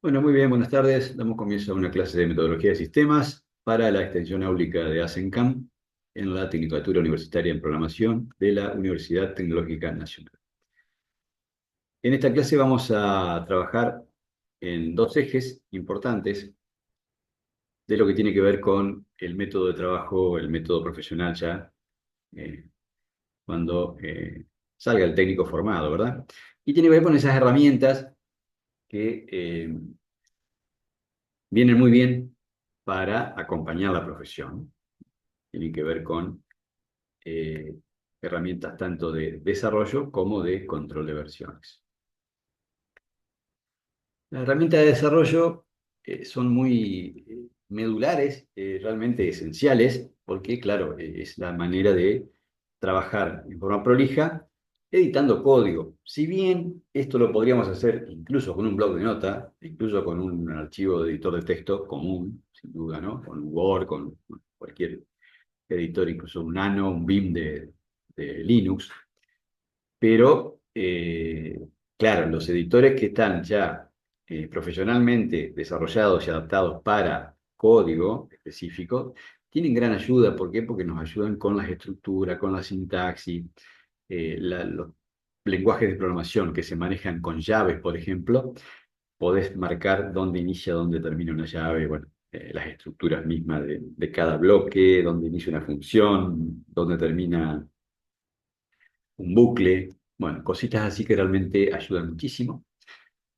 Bueno, muy bien, buenas tardes. Damos comienzo a una clase de metodología de sistemas para la extensión áulica de ASENCAM en la Tecnicatura Universitaria en Programación de la Universidad Tecnológica Nacional. En esta clase vamos a trabajar en dos ejes importantes de lo que tiene que ver con el método de trabajo, el método profesional ya, eh, cuando salga el técnico formado, ¿verdad? Y tiene que ver con esas herramientas que vienen muy bien para acompañar la profesión. Tienen que ver con eh, herramientas tanto de desarrollo como de control de versiones. Las herramientas de desarrollo son muy medulares, realmente esenciales, porque, claro, es la manera de trabajar en forma prolija, editando código. Si bien esto lo podríamos hacer incluso con un bloc de nota, incluso con un archivo de editor de texto común, sin duda, ¿no? Con Word, con cualquier editor, incluso un Nano, un Vim de Linux, pero claro, los editores que están ya profesionalmente desarrollados y adaptados para código específico, tienen gran ayuda. ¿Por qué? Porque nos ayudan con las estructuras, con la sintaxis, los lenguajes de programación que se manejan con llaves, por ejemplo, podés marcar dónde inicia, dónde termina una llave, bueno, las estructuras mismas de cada bloque, dónde inicia una función, dónde termina un bucle, bueno, cositas así que realmente ayudan muchísimo,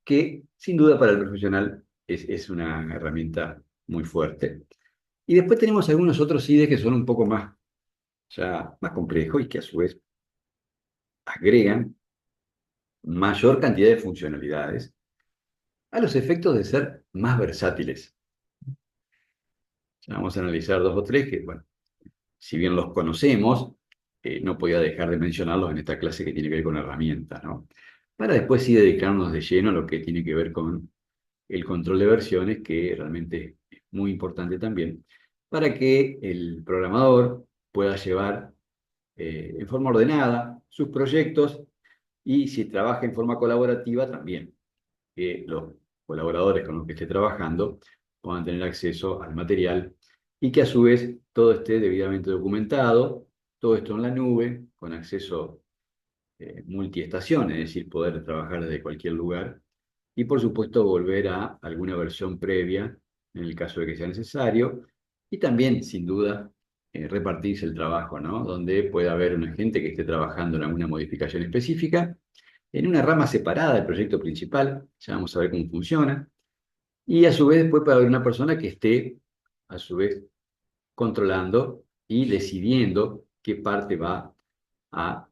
que sin duda para el profesional es una herramienta muy fuerte. Y después tenemos algunos otros IDE que son un poco más, ya más complejos y que a su vez agregan mayor cantidad de funcionalidades a los efectos de ser más versátiles. Ya vamos a analizar dos o tres que, bueno, si bien los conocemos, no podía dejar de mencionarlos en esta clase que tiene que ver con herramientas, ¿no? Para después sí dedicarnos de lleno a lo que tiene que ver con el control de versiones, que realmente es muy importante también, para que el programador pueda llevar en forma ordenada sus proyectos y si trabaja en forma colaborativa también, que los colaboradores con los que esté trabajando puedan tener acceso al material y que a su vez todo esté debidamente documentado, todo esto en la nube, con acceso multiestación, es decir, poder trabajar desde cualquier lugar y por supuesto volver a alguna versión previa en el caso de que sea necesario y también, sin duda, repartirse el trabajo, ¿no? Donde pueda haber una gente que esté trabajando en alguna modificación específica en una rama separada del proyecto principal, ya vamos a ver cómo funciona, y a su vez después puede haber una persona que esté, a su vez, controlando y decidiendo qué parte va a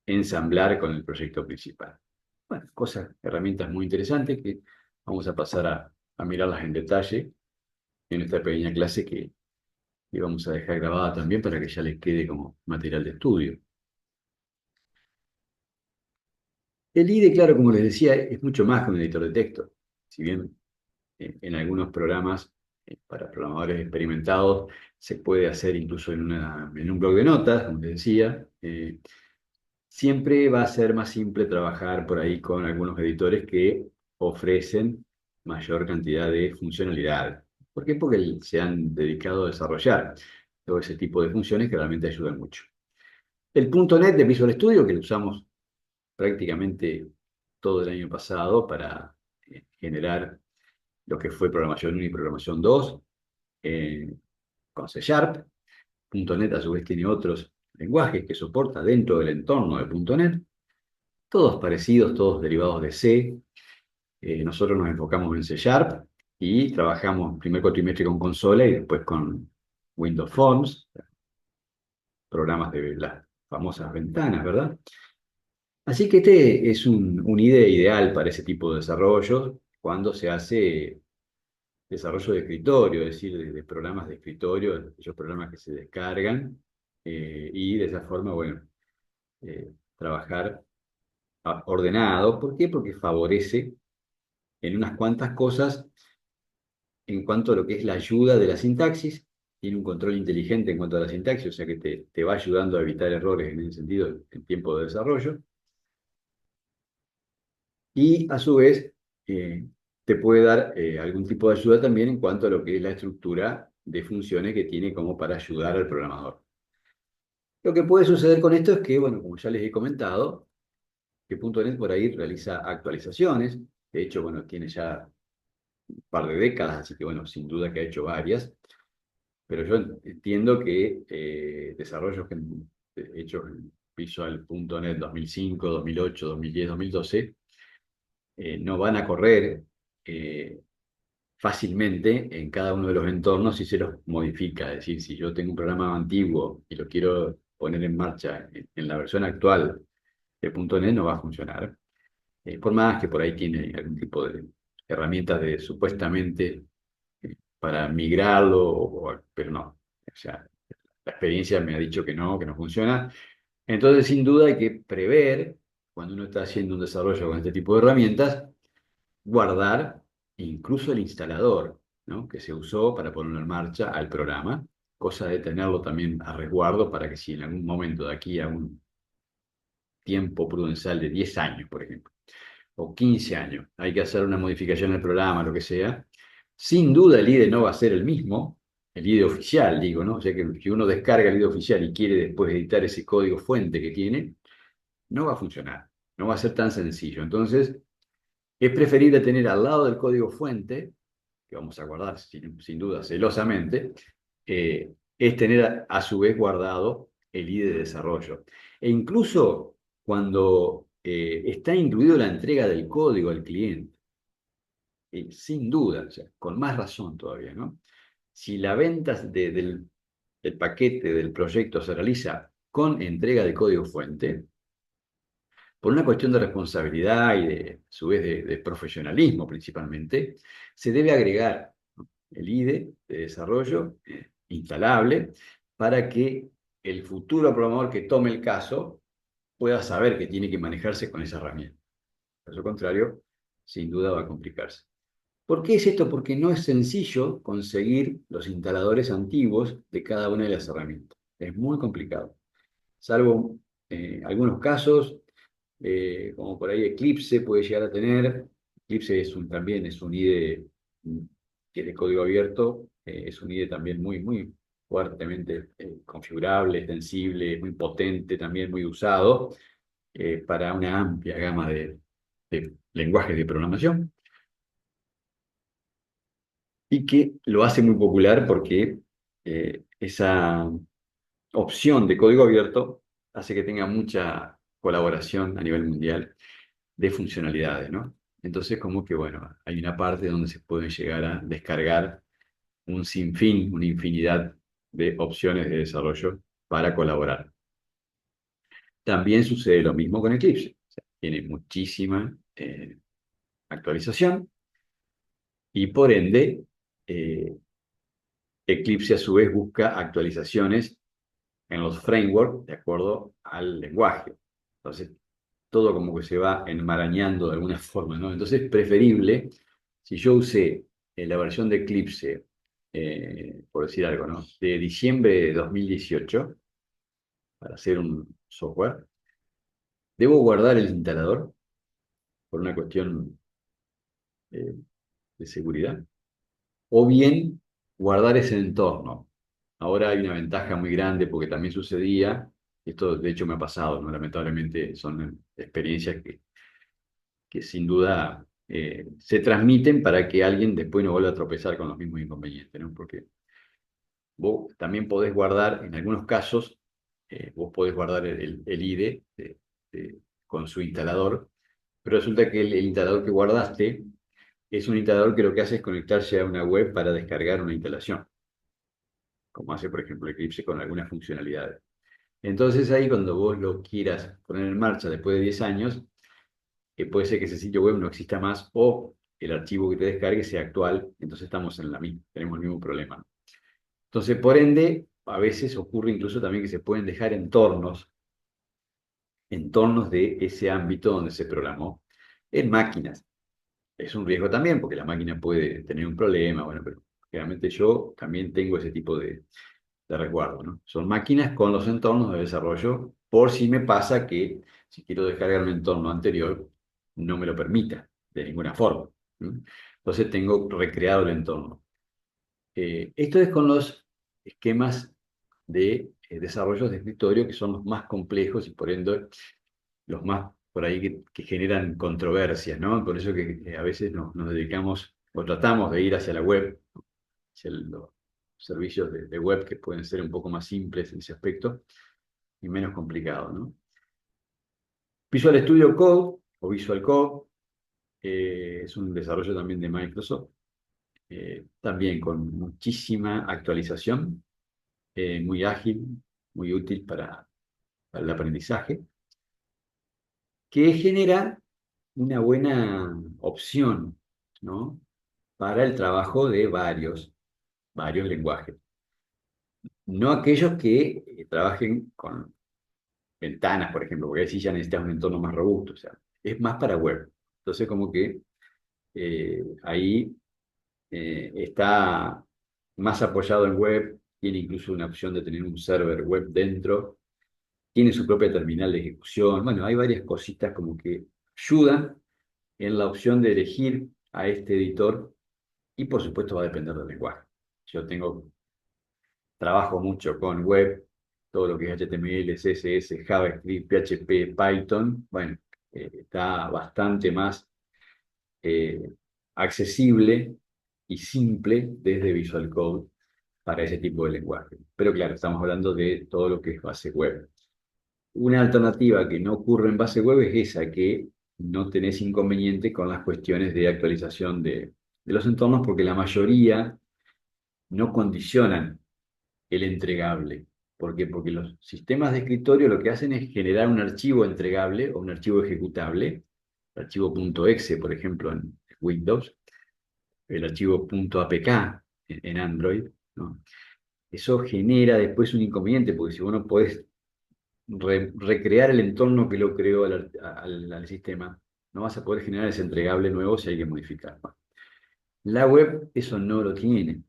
ensamblar con el proyecto principal. Bueno, cosas, herramientas muy interesantes que vamos a pasar a mirarlas en detalle en esta pequeña clase que vamos a dejar grabada también para que ya les quede como material de estudio. El IDE, claro, como les decía, es mucho más que un editor de texto. Si bien en algunos programas para programadores experimentados se puede hacer incluso en un bloc de notas, como les decía, siempre va a ser más simple trabajar por ahí con algunos editores que ofrecen mayor cantidad de funcionalidad. ¿Por qué? Porque se han dedicado a desarrollar todo ese tipo de funciones que realmente ayudan mucho. El .NET de Visual Studio, que lo usamos prácticamente todo el año pasado para generar lo que fue programación 1 y programación 2, con C Sharp. .NET a su vez tiene otros lenguajes que soporta dentro del entorno de .NET, todos parecidos, todos derivados de C. Nosotros nos enfocamos en C Sharp y trabajamos primer cuatrimestre con consola y después con Windows Forms, programas de las famosas ventanas, ¿verdad? Así que este es un IDE ideal para ese tipo de desarrollo cuando se hace desarrollo de escritorio, es decir, de programas de escritorio, aquellos programas que se descargan y de esa forma, bueno, trabajar ordenado. ¿Por qué? Porque favorece en unas cuantas cosas en cuanto a lo que es la ayuda de la sintaxis, tiene un control inteligente en cuanto a la sintaxis, o sea que te va ayudando a evitar errores en ese sentido en tiempo de desarrollo. Y a su vez, te puede dar algún tipo de ayuda también en cuanto a lo que es la estructura de funciones que tiene como para ayudar al programador. Lo que puede suceder con esto es que, bueno, como ya les he comentado, que .NET por ahí realiza actualizaciones. De hecho, bueno, tiene ya un par de décadas, así que, bueno, sin duda que ha hecho varias. Pero yo entiendo que desarrollos que hechos en Visual.NET 2005, 2008, 2010, 2012 no van a correr eh, fácilmente en cada uno de los entornos si se los modifica. Es decir, si yo tengo un programa antiguo y lo quiero poner en marcha en la versión actual de .NET, no va a funcionar. Por más que por ahí tiene algún tipo de herramientas de supuestamente para migrarlo, pero no. O sea, la experiencia me ha dicho que no funciona. Entonces, sin duda hay que prever, cuando uno está haciendo un desarrollo con este tipo de herramientas, guardar incluso el instalador, ¿no? Que se usó para ponerlo en marcha al programa, cosa de tenerlo también a resguardo para que si en algún momento de aquí a un tiempo prudencial de 10 años, por ejemplo, o 15 años, hay que hacer una modificación al programa, lo que sea, sin duda el IDE no va a ser el mismo, el IDE oficial, digo, ¿no? O sea que si uno descarga el IDE oficial y quiere después editar ese código fuente que tiene, no va a funcionar, no va a ser tan sencillo. Entonces, es preferible tener al lado del código fuente, que vamos a guardar sin duda celosamente, es tener a su vez guardado el IDE de desarrollo. E incluso cuando está incluido la entrega del código al cliente, sin duda, o sea, con más razón todavía, ¿no? Si la venta del paquete del proyecto se realiza con entrega de código fuente, por una cuestión de responsabilidad y a su vez de profesionalismo principalmente, se debe agregar el IDE de desarrollo instalable para que el futuro programador que tome el caso pueda saber que tiene que manejarse con esa herramienta. Caso contrario, sin duda va a complicarse. ¿Por qué es esto? Porque no es sencillo conseguir los instaladores antiguos de cada una de las herramientas. Es muy complicado. Salvo algunos casos, como por ahí Eclipse puede llegar a tener. Eclipse también es un IDE que es de código abierto, es un IDE también muy fuertemente configurable, extensible, muy potente, también muy usado para una amplia gama de lenguajes de programación y que lo hace muy popular porque esa opción de código abierto hace que tenga mucha colaboración a nivel mundial de funcionalidades, ¿no? Entonces, como que, bueno, hay una parte donde se puede llegar a descargar un sinfín, una infinidad de opciones de desarrollo para colaborar. También sucede lo mismo con Eclipse. O sea, tiene muchísima actualización y por ende, eh, Eclipse a su vez busca actualizaciones en los frameworks de acuerdo al lenguaje. Entonces, todo como que se va enmarañando de alguna forma, ¿no? Entonces es preferible, si yo usé la versión de Eclipse, por decir algo, ¿no? De diciembre de 2018, para hacer un software, debo guardar el instalador por una cuestión eh, de seguridad, o bien guardar ese entorno. Ahora hay una ventaja muy grande porque también sucedía, esto de hecho me ha pasado, ¿no? Lamentablemente son experiencias que sin duda se transmiten para que alguien después no vuelva a tropezar con los mismos inconvenientes, ¿no? Porque vos también podés guardar, en algunos casos, vos podés guardar el IDE con su instalador, pero resulta que el instalador que guardaste es un instalador que lo que hace es conectarse a una web para descargar una instalación, como hace, por ejemplo, Eclipse con algunas funcionalidades. Entonces ahí cuando vos lo quieras poner en marcha después de 10 años, puede ser que ese sitio web no exista más o el archivo que te descargue sea actual, entonces estamos en la misma, tenemos el mismo problema. Entonces, por ende, a veces ocurre incluso también que se pueden dejar entornos de ese ámbito donde se programó en máquinas. Es un riesgo también porque la máquina puede tener un problema, bueno, pero generalmente yo también tengo ese tipo de resguardo, ¿no? Son máquinas con los entornos de desarrollo por si me pasa que si quiero descargar un entorno anterior no me lo permita de ninguna forma. ¿Mm? Entonces tengo recreado el entorno. Esto es con los esquemas de desarrollos de escritorio que son los más complejos y por ende los más por ahí que generan controversias, ¿no? Por eso que a veces nos dedicamos o tratamos de ir hacia la web, hacia los servicios de web que pueden ser un poco más simples en ese aspecto y menos complicados, ¿no? Visual Studio Code o Visual Code es un desarrollo también de Microsoft, también con muchísima actualización, muy ágil, muy útil para el aprendizaje, que genera una buena opción, ¿no? Para el trabajo de varios lenguajes. No aquellos que trabajen con ventanas, por ejemplo, porque ahí sí ya necesitas un entorno más robusto, o sea, es más para web. Entonces, como que ahí está más apoyado en web, tiene incluso una opción de tener un server web dentro, tiene su propia terminal de ejecución. Bueno, hay varias cositas como que ayudan en la opción de elegir a este editor y por supuesto va a depender del lenguaje. Yo trabajo mucho con web, todo lo que es HTML, CSS, JavaScript, PHP, Python. Bueno, está bastante más eh, accesible y simple desde Visual Code para ese tipo de lenguaje. Pero claro, estamos hablando de todo lo que es base web. Una alternativa que no ocurre en base web es esa, que no tenés inconveniente con las cuestiones de actualización de los entornos, porque la mayoría no condicionan el entregable. ¿Por qué? Porque los sistemas de escritorio lo que hacen es generar un archivo entregable o un archivo ejecutable, el archivo .exe, por ejemplo, en Windows, el archivo .apk en Android, ¿no? Eso genera después un inconveniente, porque si vos no podés recrear el entorno que lo creó al sistema, no vas a poder generar ese entregable nuevo si hay que modificarlo. La web eso no lo tiene.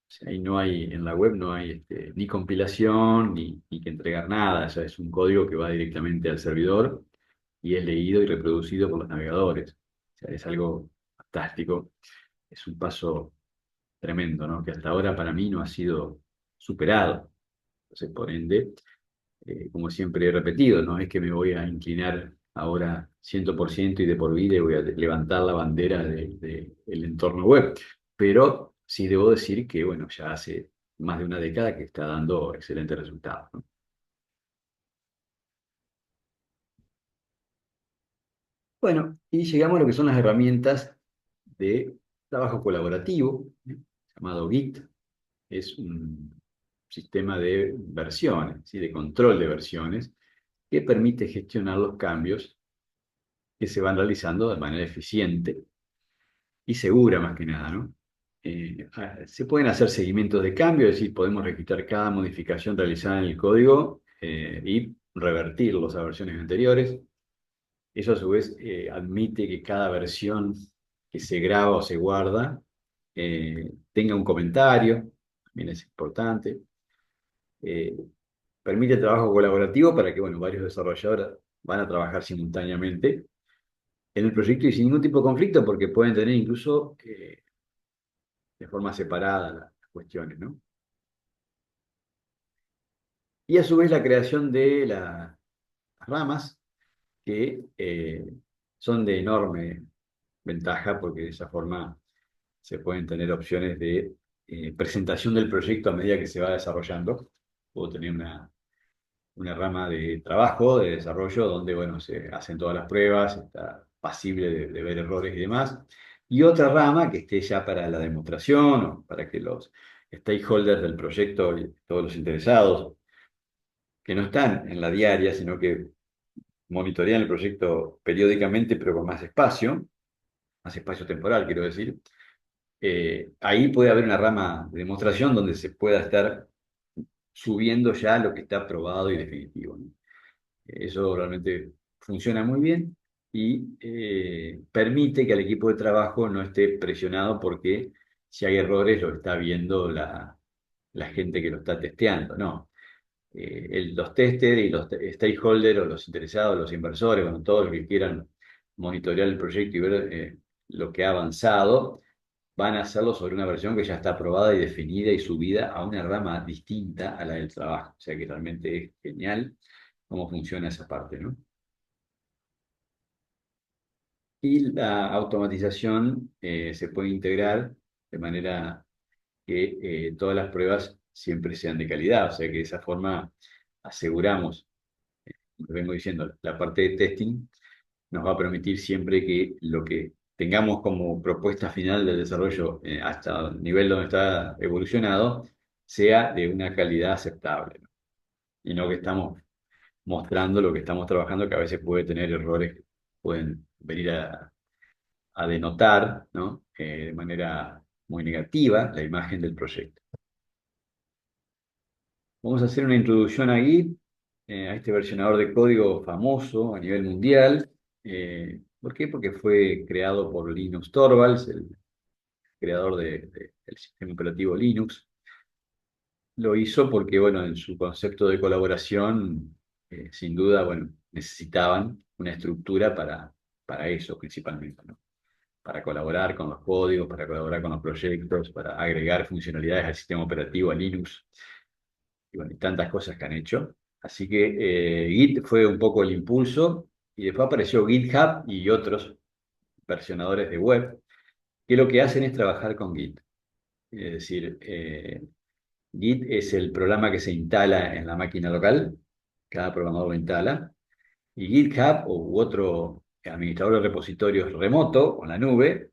O sea, ahí no hay, en la web no hay ni compilación ni que entregar nada. O sea, es un código que va directamente al servidor y es leído y reproducido por los navegadores. O sea, es algo fantástico. Es un paso tremendo, ¿no? Que hasta ahora para mí no ha sido superado. Entonces, por ende, como siempre he repetido, no es que me voy a inclinar ahora 100% y de por vida y voy a levantar la bandera del entorno web, pero sí debo decir que, bueno, ya hace más de una década que está dando excelentes resultados, ¿no? Bueno, y llegamos a lo que son las herramientas de trabajo colaborativo, llamado Git. Es un sistema de versiones, ¿sí? De control de versiones, que permite gestionar los cambios que se van realizando de manera eficiente y segura más que nada, ¿no? Se pueden hacer seguimientos de cambio, es decir, podemos registrar cada modificación realizada en el código y revertirlos a versiones anteriores. Eso a su vez admite que cada versión que se graba o se guarda tenga un comentario, también es importante. Eh, Permite trabajo colaborativo para que, bueno, varios desarrolladores van a trabajar simultáneamente en el proyecto y sin ningún tipo de conflicto, porque pueden tener incluso de forma separada las cuestiones, ¿no? Y a su vez la creación de las ramas, que son de enorme ventaja, porque de esa forma se pueden tener opciones de presentación del proyecto a medida que se va desarrollando. Puedo tener una rama de trabajo, de desarrollo, donde, bueno, se hacen todas las pruebas, está pasible de ver errores y demás. Y otra rama que esté ya para la demostración o para que los stakeholders del proyecto y todos los interesados, que no están en la diaria, sino que monitorean el proyecto periódicamente, pero con más espacio temporal, quiero decir, ahí puede haber una rama de demostración donde se pueda estar subiendo ya lo que está probado y definitivo, ¿no? Eso realmente funciona muy bien y permite que el equipo de trabajo no esté presionado porque si hay errores lo está viendo la gente que lo está testeando, ¿no? Los testers y los stakeholders o los interesados, los inversores, bueno, todos los que quieran monitorear el proyecto y ver lo que ha avanzado, van a hacerlo sobre una versión que ya está aprobada y definida y subida a una rama distinta a la del trabajo. O sea que realmente es genial cómo funciona esa parte, ¿no? Y la automatización se puede integrar de manera que todas las pruebas siempre sean de calidad. O sea que de esa forma aseguramos, como vengo diciendo, la parte de testing nos va a permitir siempre que lo que tengamos como propuesta final del desarrollo hasta el nivel donde está evolucionado sea de una calidad aceptable, ¿no? Y no que estamos mostrando lo que estamos trabajando, que a veces puede tener errores que pueden venir a denotar, ¿no? De manera muy negativa la imagen del proyecto. Vamos a hacer una introducción a Git, a este versionador de código famoso a nivel mundial. ¿Por qué? Porque fue creado por Linus Torvalds, el creador del sistema operativo Linux. Lo hizo porque, bueno, en su concepto de colaboración, sin duda, bueno, necesitaban una estructura para eso principalmente, ¿no? Para colaborar con los códigos, para colaborar con los proyectos, para agregar funcionalidades al sistema operativo, a Linux, y bueno, y tantas cosas que han hecho. Así que Git fue un poco el impulso, y después apareció GitHub y otros versionadores de web, que lo que hacen es trabajar con Git. Es decir, Git es el programa que se instala en la máquina local, cada programador lo instala, y GitHub u otro administrador de repositorios remoto o en la nube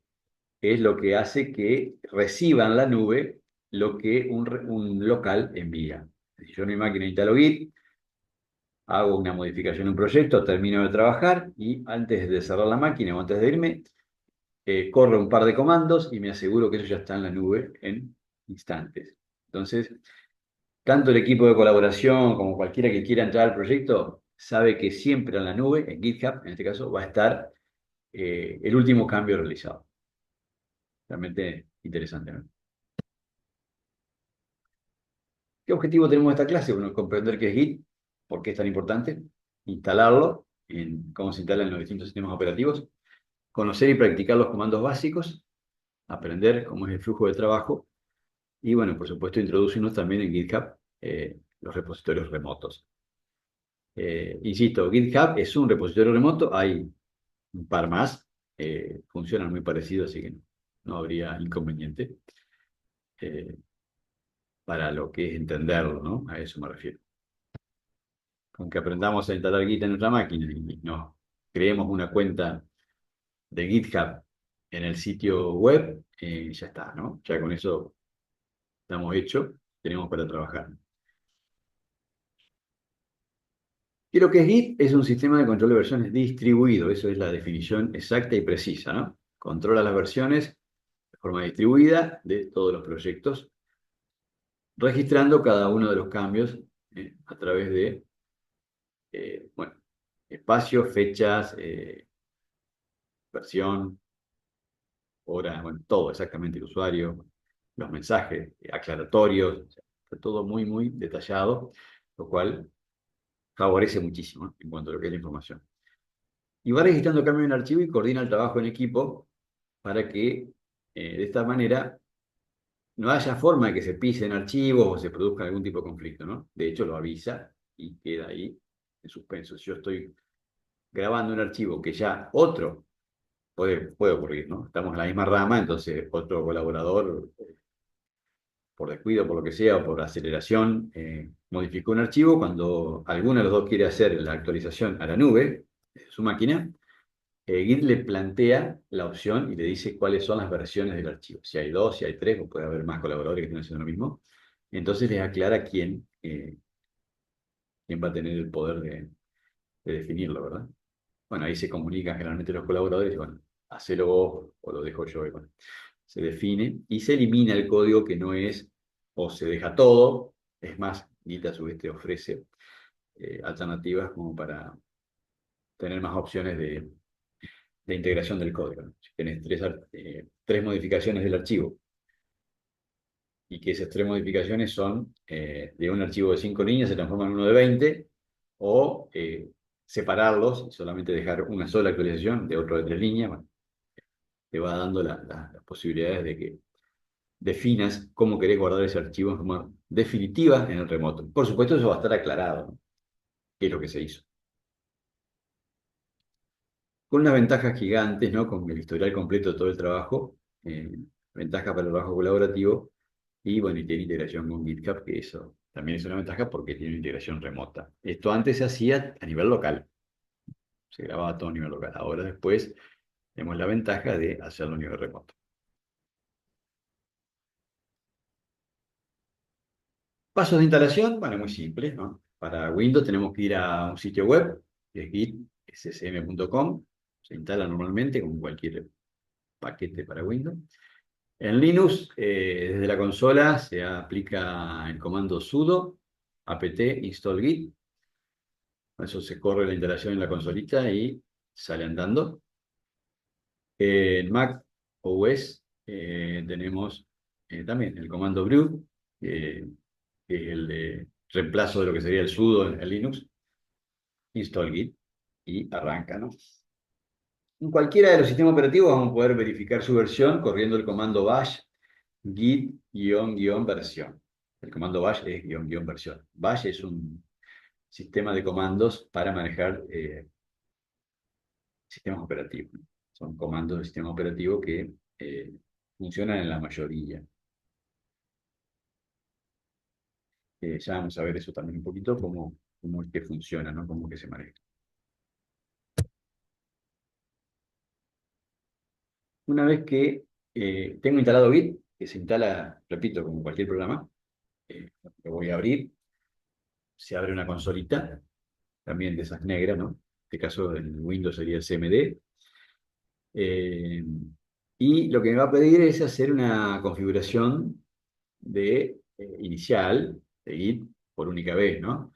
es lo que hace que reciba en la nube lo que un local envía. Si yo en mi máquina instalo Git, hago una modificación en un proyecto, termino de trabajar y antes de cerrar la máquina o antes de irme, corro un par de comandos y me aseguro que eso ya está en la nube en instantes. Entonces, tanto el equipo de colaboración como cualquiera que quiera entrar al proyecto sabe que siempre en la nube, en GitHub en este caso, va a estar el último cambio realizado. Realmente interesante, ¿no? ¿Qué objetivo tenemos de esta clase? Bueno, comprender qué es Git, por qué es tan importante, instalarlo, cómo se instalan los distintos sistemas operativos, conocer y practicar los comandos básicos, aprender cómo es el flujo de trabajo y, bueno, por supuesto, introducirnos también en GitHub los repositorios remotos. Insisto, GitHub es un repositorio remoto, hay un par más, funcionan muy parecidos, así que no habría inconveniente eh, para lo que es entenderlo, ¿no? A eso me refiero. Con que aprendamos a instalar Git en nuestra máquina y nos creemos una cuenta de GitHub en el sitio web, ya está, ¿no? Ya con eso estamos hechos, tenemos para trabajar. Y lo que es Git es un sistema de control de versiones distribuido, eso es la definición exacta y precisa, ¿no? Controla las versiones de forma distribuida de todos los proyectos, registrando cada uno de los cambios a través de, bueno, espacios, fechas, versión, hora, bueno, todo exactamente el usuario, los mensajes aclaratorios, o sea, está todo muy, muy detallado, lo cual favorece muchísimo, ¿no? En cuanto a lo que es la información. Y va registrando cambios en archivo y coordina el trabajo en equipo para que de esta manera no haya forma de que se pisen archivos o se produzca algún tipo de conflicto, ¿no? De hecho, lo avisa y queda ahí en suspenso. Si yo estoy grabando un archivo que ya otro puede ocurrir, ¿no? Estamos en la misma rama, entonces otro colaborador, por descuido, por lo que sea, o por aceleración, modificó un archivo. Cuando alguno de los dos quiere hacer la actualización a la nube de su máquina, Git le plantea la opción y le dice cuáles son las versiones del archivo. Si hay dos, si hay tres, o puede haber más colaboradores que estén haciendo lo mismo. Entonces les aclara quién va a tener el poder de definirlo, ¿verdad? Bueno, ahí se comunican generalmente los colaboradores y bueno, hacelo vos o lo dejo yo. Y bueno, se define y se elimina el código que no es o se deja todo. Es más, Git a su vez te ofrece alternativas como para tener más opciones de integración del código, ¿no? Si tenés tres modificaciones del archivo y que esas tres modificaciones son de un archivo de 5 líneas, se transforman en uno de 20, o separarlos y solamente dejar una sola actualización de otro de 3 líneas. Bueno, te va dando las posibilidades de que definas cómo querés guardar ese archivo en forma definitiva en el remoto. Por supuesto, eso va a estar aclarado, ¿no? ¿Qué es lo que se hizo? Con unas ventajas gigantes, ¿no? Con el historial completo de todo el trabajo, ventaja para el trabajo colaborativo, y bueno, y tiene integración con GitHub, que eso también es una ventaja porque tiene una integración remota. Esto antes se hacía a nivel local, se grababa todo a nivel local. Ahora después tenemos la ventaja de hacerlo a nivel remoto. Pasos de instalación, bueno, muy simples, ¿no? Para Windows tenemos que ir a un sitio web, que es git.ssm.com, se instala normalmente con cualquier paquete para Windows. En Linux, desde la consola se aplica el comando sudo apt install git. Eso se corre la instalación en la consolita y sale andando. En Mac OS tenemos también el comando brew, que es el de reemplazo de lo que sería el sudo en Linux, install git y arranca, ¿no? En cualquiera de los sistemas operativos vamos a poder verificar su versión corriendo el comando bash git-versión. El comando bash es --versión. Bash es un sistema de comandos para manejar sistemas operativos. Son comandos de sistema operativo que funcionan en la mayoría. Ya vamos a ver eso también un poquito, cómo es que funciona, ¿no? Cómo es que se maneja. Una vez que tengo instalado Git, que se instala, repito, como cualquier programa, lo voy a abrir, se abre una consolita, también de esas negras, ¿no? En este caso en Windows sería el CMD. Eh, y lo que me va a pedir es hacer una configuración inicial de Git por única vez, ¿no?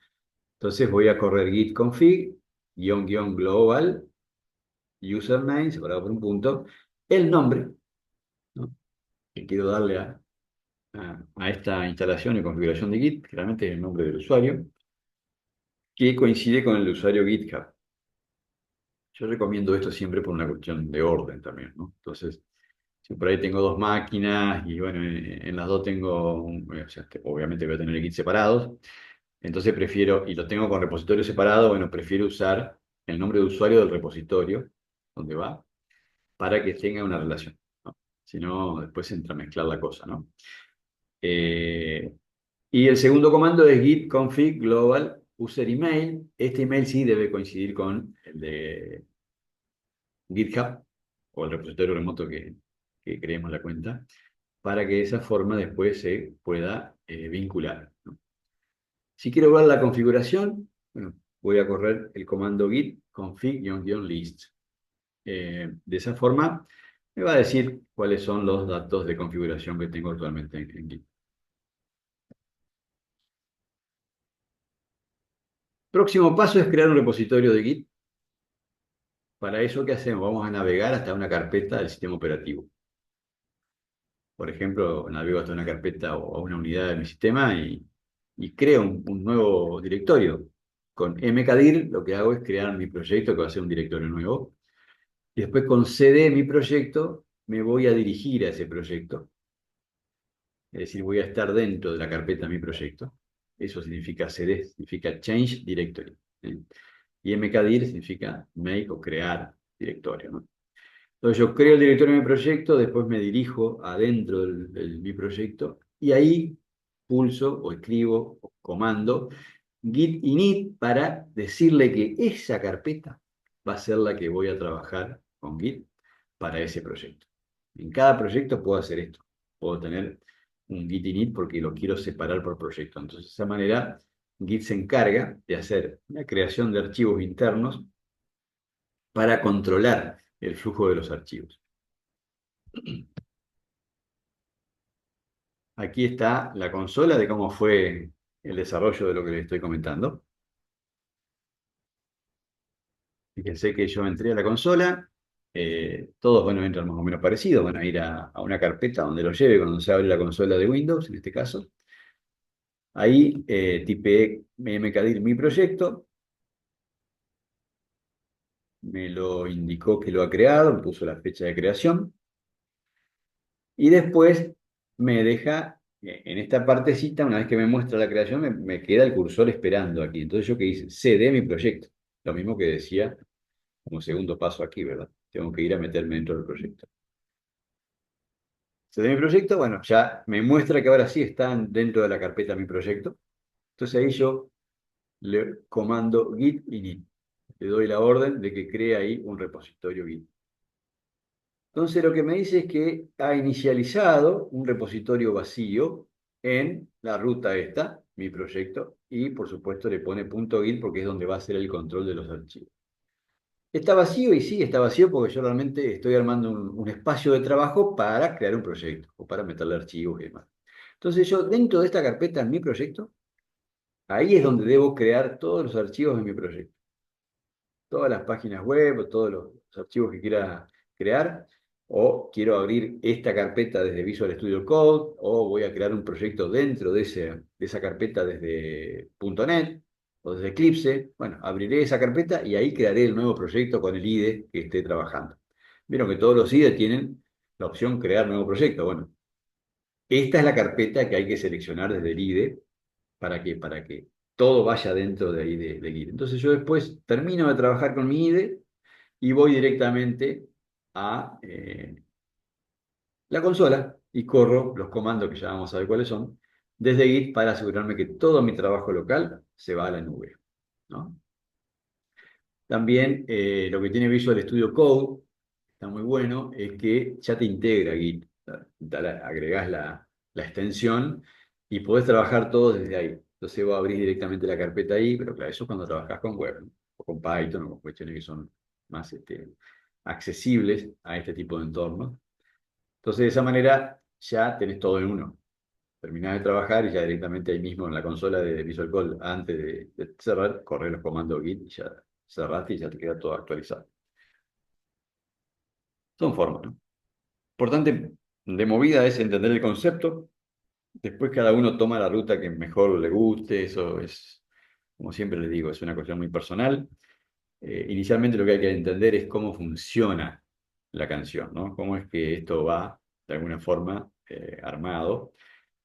Entonces voy a correr git config, --global, username, separado por un punto, el nombre, ¿no? Que quiero darle a esta instalación y configuración de Git, claramente es el nombre del usuario, que coincide con el usuario GitHub. Yo recomiendo esto siempre por una cuestión de orden también, ¿no? Entonces, si por ahí tengo dos máquinas y bueno, en las dos tengo, o sea, obviamente voy a tener Git separados, entonces prefiero, y lo tengo con repositorio separado, bueno, prefiero usar el nombre de usuario del repositorio, donde va, para que tenga una relación, ¿no? Si no, después entra a mezclar la cosa, ¿no? Eh, y el segundo comando es git config global user email. Este email sí debe coincidir con el de GitHub o el repositorio remoto que creemos la cuenta, para que de esa forma después se pueda vincular, ¿no? Si quiero ver la configuración, bueno, voy a correr el comando git config-list. De esa forma me va a decir cuáles son los datos de configuración que tengo actualmente en Git. Próximo paso es crear un repositorio de Git. Para eso, ¿qué hacemos? Vamos a navegar hasta una carpeta del sistema operativo. Por ejemplo, navego hasta una carpeta o a una unidad de mi sistema y creo un nuevo directorio. Con mkdir lo que hago es crear mi proyecto, que va a ser un directorio nuevo. Y después con cd mi proyecto, me voy a dirigir a ese proyecto. Es decir, voy a estar dentro de la carpeta mi proyecto. Eso significa cd, significa change directory, ¿sí? Y mkdir significa make o crear directorio, ¿no? Entonces yo creo el directorio de mi proyecto, después me dirijo adentro de mi proyecto y ahí pulso o escribo o comando git init para decirle que esa carpeta va a ser la que voy a trabajar con Git para ese proyecto. En cada proyecto puedo hacer esto. Puedo tener un git init porque lo quiero separar por proyecto. Entonces de esa manera Git se encarga de hacer la creación de archivos internos para controlar el flujo de los archivos. Aquí está la consola de cómo fue el desarrollo de lo que les estoy comentando. Fíjense que yo entré a la consola, todos, bueno, entran más o menos parecidos, van a ir a una carpeta donde lo lleve cuando se abre la consola de Windows, en este caso. Ahí tipeé mkdir mi proyecto, me lo indicó que lo ha creado, me puso la fecha de creación. Y después me deja, en esta partecita, una vez que me muestra la creación, me queda el cursor esperando aquí. Entonces yo que hice, CD mi proyecto. Lo mismo que decía como segundo paso aquí, ¿verdad? Tengo que ir a meterme dentro del proyecto. CD mi proyecto, bueno, ya me muestra que ahora sí están dentro de la carpeta mi proyecto. Entonces ahí yo le comando git init. Le doy la orden de que cree ahí un repositorio git. Entonces lo que me dice es que ha inicializado un repositorio vacío en la ruta esta, mi proyecto, y por supuesto le pone .git porque es donde va a ser el control de los archivos. Está vacío y sí, está vacío porque yo realmente estoy armando un espacio de trabajo para crear un proyecto o para meterle archivos y demás. Entonces yo dentro de esta carpeta en mi proyecto, ahí es donde debo crear todos los archivos de mi proyecto. Todas las páginas web o todos los archivos que quiera crear, o quiero abrir esta carpeta desde Visual Studio Code, o voy a crear un proyecto dentro de esa carpeta desde .NET o desde Eclipse. Bueno, abriré esa carpeta y ahí crearé el nuevo proyecto con el IDE que esté trabajando. Vieron que todos los IDE tienen la opción crear nuevo proyecto. Bueno, esta es la carpeta que hay que seleccionar desde el IDE. ¿Para qué? Para que todo vaya dentro de ahí de Git. Entonces yo después termino de trabajar con mi IDE y voy directamente a la consola y corro los comandos que ya vamos a ver cuáles son desde Git para asegurarme que todo mi trabajo local se va a la nube, ¿no? También lo que tiene Visual Studio Code, está muy bueno, es que ya te integra Git. Agregás la extensión y podés trabajar todo desde ahí. Entonces vos abrís directamente la carpeta ahí, pero claro, eso es cuando trabajás con web, ¿no? O con Python o con cuestiones que son más accesibles a este tipo de entornos. Entonces de esa manera ya tenés todo en uno. Terminás de trabajar y ya directamente ahí mismo en la consola de Visual Code, antes de cerrar, correr los comandos Git y ya cerraste y ya te queda todo actualizado. Son formas, ¿no? Importante de movida es entender el concepto. Después cada uno toma la ruta que mejor le guste. Eso es, como siempre les digo, es una cuestión muy personal. Inicialmente lo que hay que entender es cómo funciona la canción, ¿no? Cómo es que esto va, de alguna forma, armado.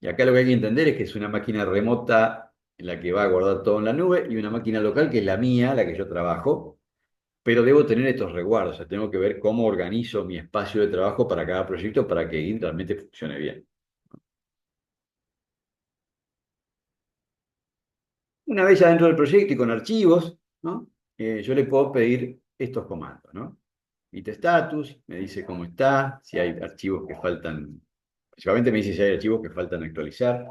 Y acá lo que hay que entender es que es una máquina remota en la que va a guardar todo en la nube y una máquina local que es la mía, la que yo trabajo, pero debo tener estos resguardos, o sea, tengo que ver cómo organizo mi espacio de trabajo para cada proyecto para que Git realmente funcione bien. Una vez ya dentro del proyecto y con archivos, ¿no? Yo le puedo pedir estos comandos, ¿no? Git status, me dice cómo está, si hay archivos que faltan, básicamente me dice si hay archivos que faltan actualizar.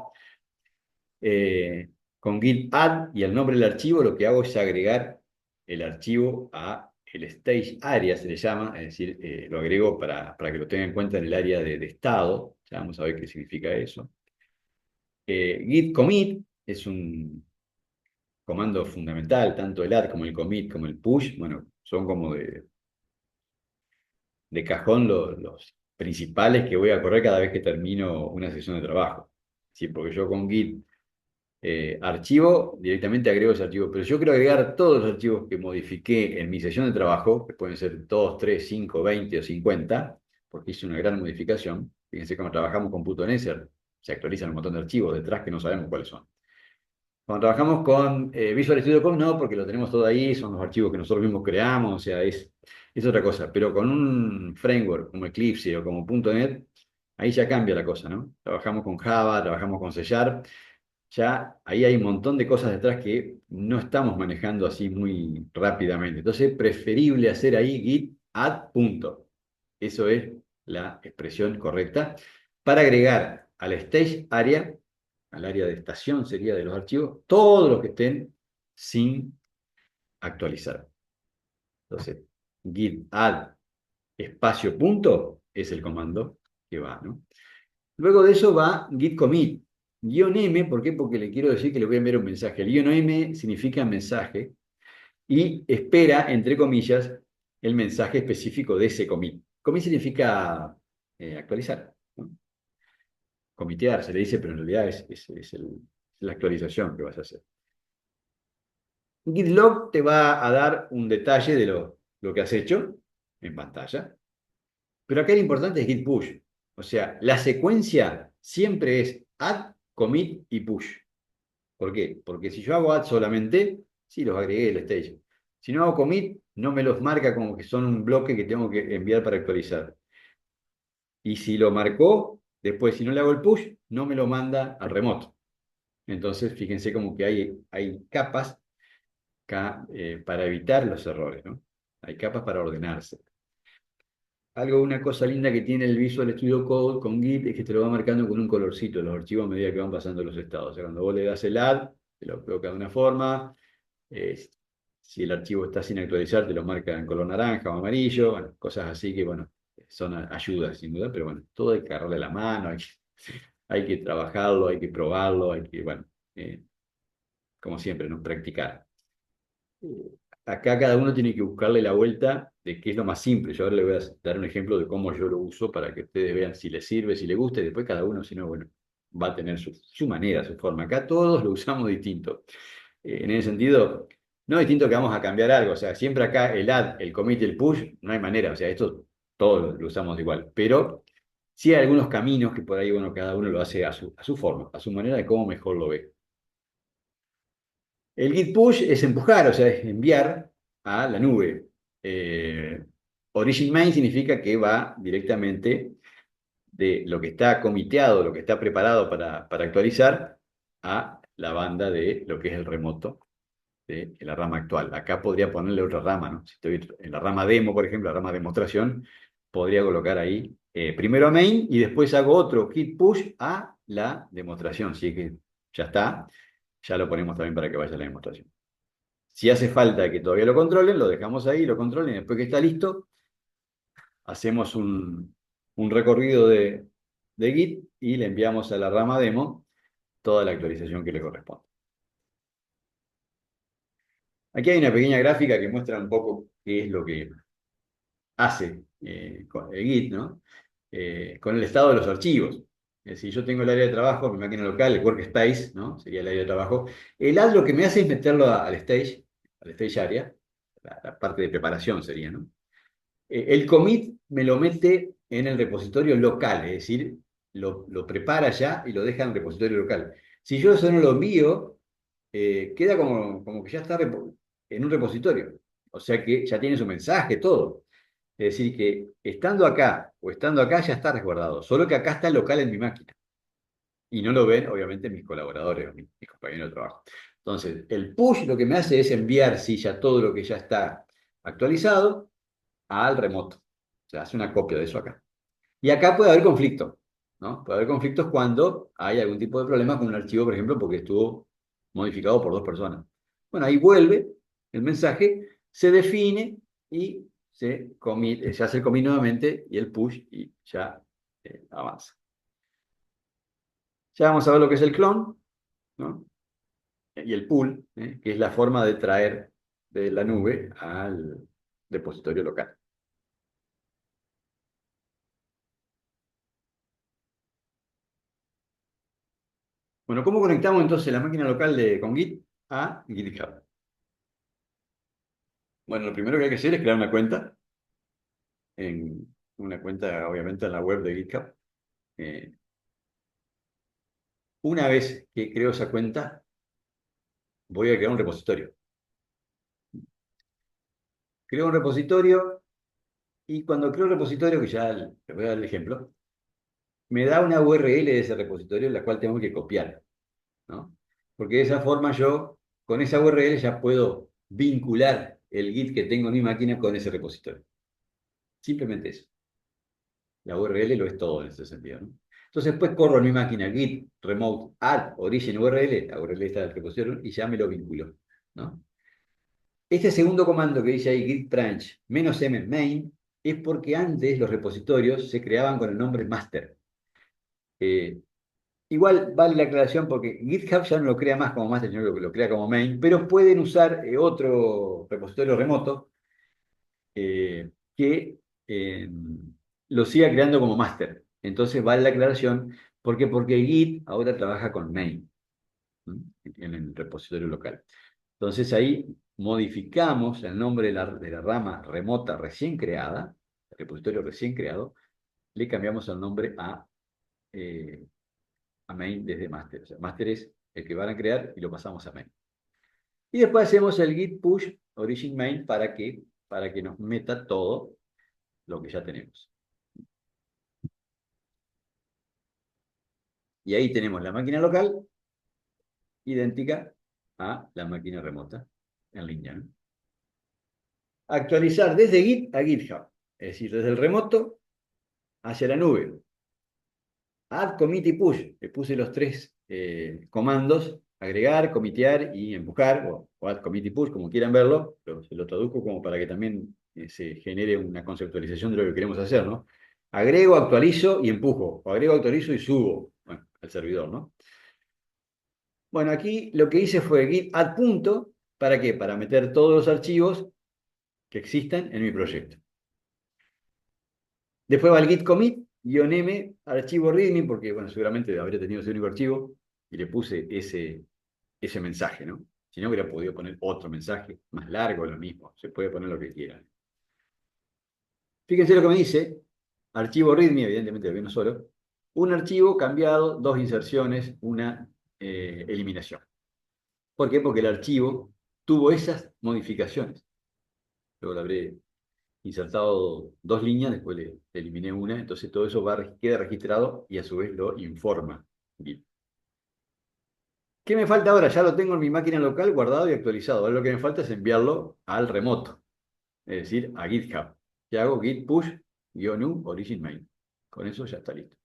Con git add y el nombre del archivo, lo que hago es agregar el archivo a el stage area, se le llama, es decir, lo agrego para que lo tenga en cuenta en el área de estado. Ya vamos a ver qué significa eso. Git commit es un comando fundamental, tanto el add como el commit como el push, bueno, son como de cajón los principales que voy a correr cada vez que termino una sesión de trabajo. Sí, porque yo con Git archivo, directamente agrego ese archivo. Pero yo quiero agregar todos los archivos que modifiqué en mi sesión de trabajo, que pueden ser 2, 3, 5, 20 o 50, porque hice una gran modificación. Fíjense cómo trabajamos con .NET, se actualizan un montón de archivos detrás que no sabemos cuáles son. Cuando trabajamos con Visual Studio Code, no, porque lo tenemos todo ahí, son los archivos que nosotros mismos creamos, o sea, es otra cosa. Pero con un framework como Eclipse o como .NET, ahí ya cambia la cosa, ¿no? Trabajamos con Java, trabajamos con C Sharp, ya ahí hay un montón de cosas detrás que no estamos manejando así muy rápidamente. Entonces, preferible hacer ahí git add punto. Eso es la expresión correcta para agregar al stage area, al área de estación sería de los archivos, todos los que estén sin actualizar. Entonces, git add espacio punto es el comando que va, ¿no? Luego de eso va git commit. Guión M, ¿por qué? Porque le quiero decir que le voy a enviar un mensaje. El guión M significa mensaje y espera, entre comillas, el mensaje específico de ese commit. Commit significa actualizar, ¿no? Comitear, se le dice, pero en realidad es la actualización que vas a hacer. Git log te va a dar un detalle de lo que has hecho en pantalla, pero acá lo importante es git push. O sea, la secuencia siempre es add, commit y push. ¿Por qué? Porque si yo hago add solamente, sí los agregué al stage. Si no hago commit, no me los marca como que son un bloque que tengo que enviar para actualizar. Y si lo marcó, después si no le hago el push, no me lo manda al remoto. Entonces, fíjense como que hay capas para evitar los errores, ¿no? Hay capas para ordenarse. Una cosa linda que tiene el Visual Studio Code con Git es que te lo va marcando con un colorcito los archivos a medida que van pasando los estados. O sea, cuando vos le das el add, te lo coloca de una forma. eh, si el archivo está sin actualizar, te lo marca en color naranja o amarillo. Bueno, cosas así que, bueno, son ayudas sin duda, pero bueno, todo hay que agarrarle la mano, hay que trabajarlo, hay que probarlo, hay que, bueno, como siempre, ¿no? Practicar. Acá cada uno tiene que buscarle la vuelta de qué es lo más simple. Yo ahora le voy a dar un ejemplo de cómo yo lo uso para que ustedes vean si les sirve, si les gusta, y después cada uno, si no, bueno, va a tener su manera, su forma. Acá todos lo usamos distinto. En ese sentido, no es distinto que vamos a cambiar algo. O sea, siempre acá el add, el commit y el push, no hay manera. O sea, esto todos lo usamos igual. Pero sí hay algunos caminos que por ahí, bueno, cada uno lo hace a su forma, a su manera de cómo mejor lo ve. El git push es empujar, o sea, es enviar a la nube. Eh, Origin main significa que va directamente de lo que está comiteado, lo que está preparado para actualizar, a la banda de lo que es el remoto de la rama actual. Acá podría ponerle otra rama, ¿no? Si estoy en la rama demo, por ejemplo, la rama demostración, podría colocar ahí primero a main y después hago otro git push a la demostración. Si es que ya está, ya lo ponemos también para que vaya a la demostración. Si hace falta que todavía lo controlen, lo dejamos ahí, lo controlen, y después que está listo, hacemos un recorrido de Git y le enviamos a la rama demo toda la actualización que le corresponde. Aquí hay una pequeña gráfica que muestra un poco qué es lo que hace con el Git, ¿no? Con el estado de los archivos. Es decir, yo tengo el área de trabajo, mi máquina local, el workspace, ¿no? Sería el área de trabajo. El add lo que me hace es meterlo al stage area, la parte de preparación sería, ¿no? El commit me lo mete en el repositorio local, es decir, lo prepara ya y lo deja en el repositorio local. Si yo eso no lo envío, queda como que ya está en un repositorio. O sea que ya tiene su mensaje, todo. Es decir, que estando acá o estando acá ya está resguardado, solo que acá está local en mi máquina. Y no lo ven, obviamente, mis colaboradores o mis compañeros de trabajo. Entonces, el push lo que me hace es enviar, sí, ya todo lo que ya está actualizado al remoto. O sea, hace una copia de eso acá. Y acá puede haber conflicto, ¿no? Puede haber conflictos cuando hay algún tipo de problema con un archivo, por ejemplo, porque estuvo modificado por dos personas. Bueno, ahí vuelve el mensaje, se define y se hace el commit nuevamente y el push y ya avanza. Ya vamos a ver lo que es el clon, ¿no? Y el pool, que es la forma de traer de la nube al repositorio local. Bueno, ¿cómo conectamos entonces la máquina local con Git a GitHub? Bueno, lo primero que hay que hacer es crear una cuenta, una cuenta obviamente en la web de GitHub. Eh, una vez que creo esa cuenta, voy a crear un repositorio. Creo un repositorio y cuando creo un repositorio, que ya les voy a dar el ejemplo, me da una URL de ese repositorio la cual tengo que copiar, ¿no? Porque de esa forma yo, con esa URL ya puedo vincular el Git que tengo en mi máquina con ese repositorio. Simplemente eso. La URL lo es todo en ese sentido, ¿no? Entonces después corro en mi máquina git remote add origin URL, la URL está del repositorio, y ya me lo vinculó, ¿no? Este segundo comando que dice ahí git branch -m main es porque antes los repositorios se creaban con el nombre master. Eh, Igual vale la aclaración porque GitHub ya no lo crea más como master, sino que lo crea como main, pero pueden usar otro repositorio remoto que lo siga creando como master. Entonces vale la aclaración, porque Git ahora trabaja con main, ¿no? En el repositorio local. Entonces ahí modificamos el nombre de la rama remota recién creada, el repositorio recién creado, le cambiamos el nombre a main desde master. O sea, master es el que van a crear y lo pasamos a main. Y después hacemos el git push origin main para que nos meta todo lo que ya tenemos. Y ahí tenemos la máquina local idéntica a la máquina remota en línea, ¿no? Actualizar desde Git a GitHub, es decir, desde el remoto hacia la nube. Add, commit y push. Le puse los tres comandos: agregar, comitear y empujar, o add, commit y push, como quieran verlo, pero se lo traduzco como para que también se genere una conceptualización de lo que queremos hacer, ¿no? Agrego, actualizo y empujo, o agrego, actualizo y subo, bueno, al servidor, ¿no? Bueno, aquí lo que hice fue git add punto, ¿para qué? Para meter todos los archivos que existan en mi proyecto. Después va el git commit, -m, archivo readme, porque, bueno, seguramente habría tenido ese único archivo, y le puse ese mensaje, ¿no? Si no, hubiera podido poner otro mensaje, más largo, lo mismo, se puede poner lo que quieran. Fíjense lo que me dice, archivo readme, evidentemente lo vi uno solo, un archivo cambiado, dos inserciones, una eliminación. ¿Por qué? Porque el archivo tuvo esas modificaciones. Luego le habré insertado dos líneas, después le eliminé una, entonces todo eso queda registrado y a su vez lo informa Git. ¿Qué me falta ahora? Ya lo tengo en mi máquina local guardado y actualizado. Ahora lo que me falta es enviarlo al remoto, es decir, a GitHub. Y hago git push -u origin main. Con eso ya está listo.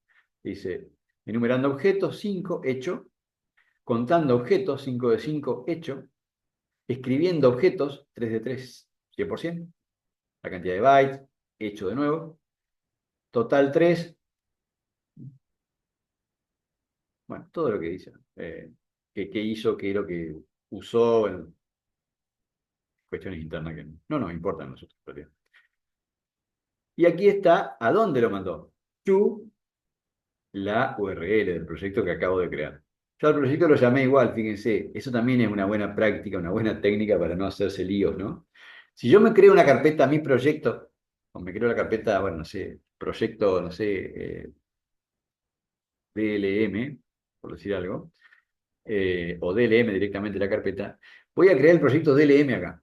Dice, enumerando objetos, 5, hecho. Contando objetos, 5 de 5, hecho. Escribiendo objetos, 3 de 3, 100%. La cantidad de bytes, hecho de nuevo. Total 3. Bueno, todo lo que dice. ¿Qué hizo? ¿Qué es lo que usó? En cuestiones internas que no nos importan a nosotros. Y aquí está a dónde lo mandó. To la URL del proyecto que acabo de crear. Yo al proyecto lo llamé igual, fíjense. Eso también es una buena práctica, una buena técnica para no hacerse líos, ¿no? Si yo me creo una carpeta a mi proyecto, o me creo la carpeta, bueno, no sé, proyecto, no sé, DLM, por decir algo, o DLM directamente la carpeta, voy a crear el proyecto DLM acá.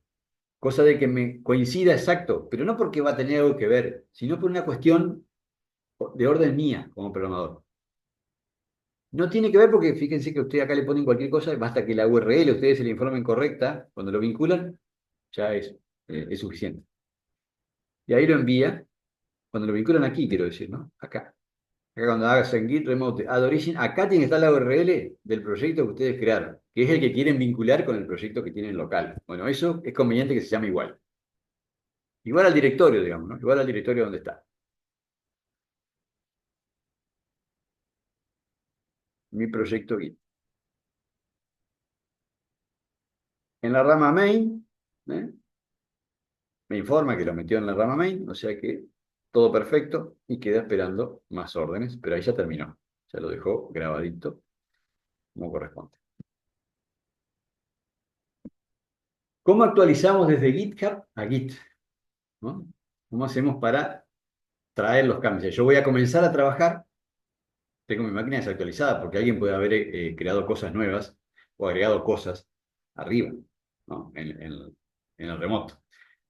Cosa de que me coincida exacto, pero no porque va a tener algo que ver, sino por una cuestión de orden mía como programador. No tiene que ver porque fíjense que ustedes acá le ponen cualquier cosa, basta que la URL ustedes se la informen correcta, cuando lo vinculan, ya es suficiente. Y ahí lo envía, cuando lo vinculan aquí, quiero decir, ¿no? Acá. Acá cuando hagas en Git Remote Add Origin, acá tiene que estar la URL del proyecto que ustedes crearon, que es el que quieren vincular con el proyecto que tienen local. Bueno, eso es conveniente que se llame igual. Igual al directorio, digamos, ¿no? Igual al directorio donde está. Mi proyecto Git. En la rama main, ¿eh? Me informa que lo metió en la rama main, o sea que todo perfecto y queda esperando más órdenes, pero ahí ya terminó. Ya lo dejó grabadito como corresponde. ¿Cómo actualizamos desde GitHub a Git? ¿No? ¿Cómo hacemos para traer los cambios? Yo voy a comenzar a trabajar, tengo mi máquina desactualizada porque alguien puede haber creado cosas nuevas o agregado cosas arriba, ¿no? En el remoto.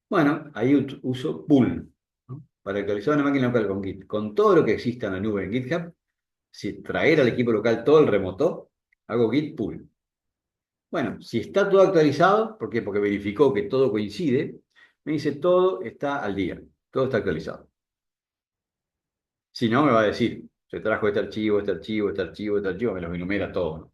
Bueno, ahí uso pull, ¿no? Para actualizar una máquina local con Git, con todo lo que exista en la nube en GitHub, si traer al equipo local todo el remoto, hago git pull. Bueno, si está todo actualizado, ¿por qué? Porque verificó que todo coincide, me dice todo está al día, todo está actualizado. Si no, me va a decir, se trajo este archivo, este archivo, este archivo, este archivo, me los enumera todo, ¿no?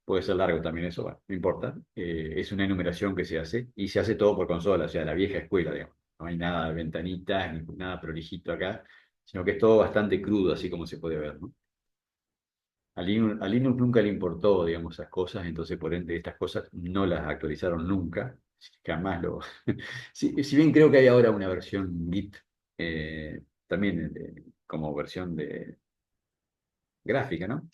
Puede ser largo también eso, bueno, no importa. Es una enumeración que se hace y se hace todo por consola, o sea, la vieja escuela, digamos. No hay nada de ventanitas ni nada prolijito acá, sino que es todo bastante crudo, así como se puede ver, ¿no? A Linux nunca le importó, digamos, esas cosas, entonces por ende estas cosas no las actualizaron nunca, jamás lo... Si bien creo que hay ahora una versión Git, también como versión de gráfica, ¿no?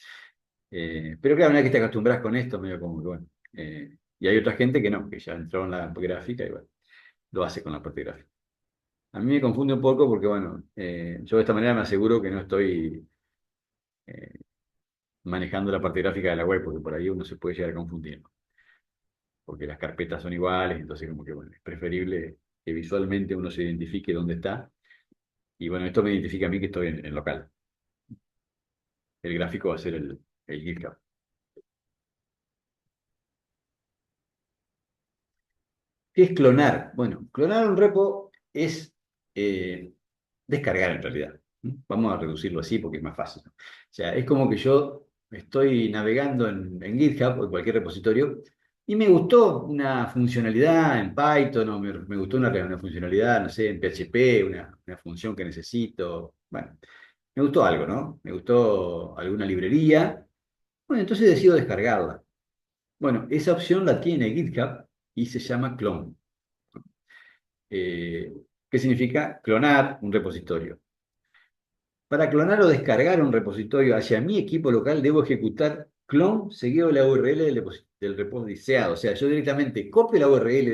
Pero claro, una vez que te acostumbras con esto, medio como que bueno. Y hay otra gente que no, que ya entró en la gráfica y bueno, lo hace con la parte gráfica. A mí me confunde un poco porque, bueno, yo de esta manera me aseguro que no estoy eh, manejando la parte gráfica de la web, porque por ahí uno se puede llegar a confundir, ¿no? Porque las carpetas son iguales, entonces como que, bueno, es preferible que visualmente uno se identifique dónde está. Y bueno, esto me identifica a mí que estoy en local. El gráfico va a ser el GitHub. ¿Qué es clonar? Bueno, clonar un repo es descargar en realidad. Vamos a reducirlo así porque es más fácil, ¿no? O sea, es como que yo estoy navegando en GitHub o en cualquier repositorio y me gustó una funcionalidad en Python o me gustó una funcionalidad, no sé, en PHP, una función que necesito. Bueno, me gustó algo, ¿no? Me gustó alguna librería. Bueno, entonces decido descargarla. Bueno, esa opción la tiene GitHub y se llama clone. Eh, ¿Qué significa? Clonar un repositorio. Para clonar o descargar un repositorio hacia mi equipo local, debo ejecutar clone seguido de la URL del repo deseado. O sea, yo directamente copio la URL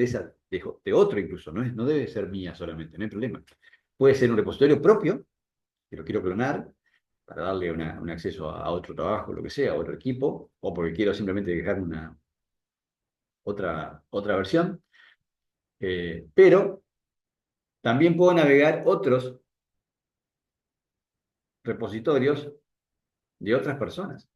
de otro incluso, no debe ser mía solamente, no hay problema. Puede ser un repositorio propio, que lo quiero clonar para darle un acceso a otro trabajo, lo que sea, a otro equipo, o porque quiero simplemente dejar otra versión. Pero también puedo navegar otros repositorios de otras personas,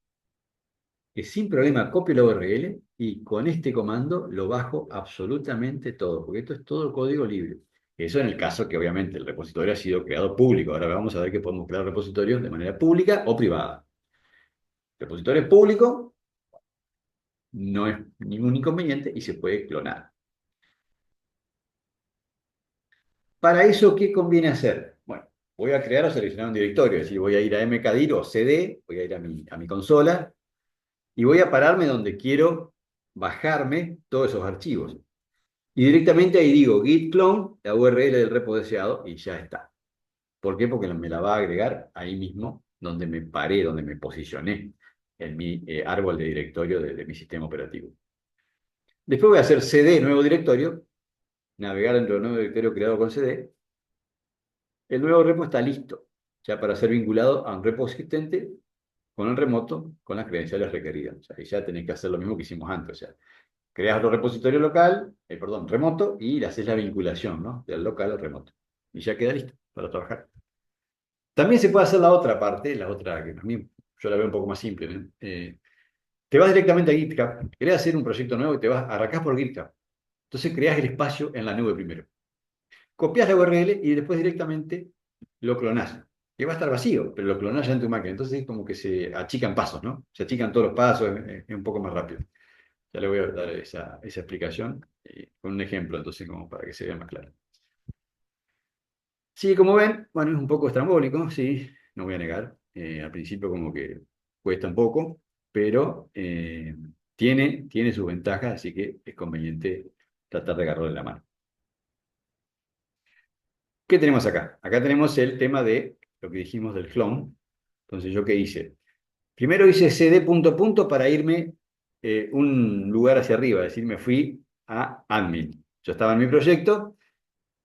que sin problema copio la URL y con este comando lo bajo absolutamente todo, porque esto es todo código libre. Eso en el caso que obviamente el repositorio ha sido creado público. Ahora vamos a ver que podemos crear repositorios de manera pública o privada. Repositorio público no es ningún inconveniente y se puede clonar. Para eso, ¿qué conviene hacer? Bueno, voy a crear o seleccionar un directorio, es decir, voy a ir a mkdir o cd, voy a ir a mi consola y voy a pararme donde quiero bajarme todos esos archivos. Y directamente ahí digo git clone, la URL del repo deseado, y ya está. ¿Por qué? Porque me la va a agregar ahí mismo, donde me paré, donde me posicioné, en mi árbol de directorio de mi sistema operativo. Después voy a hacer cd nuevo directorio, navegar dentro del nuevo directorio creado con cd. El nuevo repo está listo, ya para ser vinculado a un repo existente con el remoto, con las credenciales requeridas. O sea, ahí ya tenés que hacer lo mismo que hicimos antes. O sea, creas otro repositorio local, perdón, remoto, y le haces la vinculación, ¿no? Del local al remoto. Y ya queda listo para trabajar. También se puede hacer la otra parte, la otra que también yo la veo un poco más simple, ¿no? Te vas directamente a GitHub, querés hacer un proyecto nuevo y te vas, arrancás por GitHub. Entonces creás el espacio en la nube primero. Copias la URL y después directamente lo clonás. Que va a estar vacío, pero lo clonás ya en tu máquina. Entonces como que se achican pasos, ¿no? Se achican todos los pasos, es un poco más rápido. Ya le voy a dar esa explicación con un ejemplo, entonces, como para que se vea más claro. Sí, como ven, bueno, es un poco estrambólico, sí, no voy a negar. Al principio como que cuesta un poco, pero tiene sus ventajas, así que es conveniente tratar de agarrarle la mano. ¿Qué tenemos acá? Acá tenemos el tema de lo que dijimos del clone. Entonces, ¿yo qué hice? Primero hice cd punto punto para irme un lugar hacia arriba, es decir, me fui a admin. Yo estaba en mi proyecto,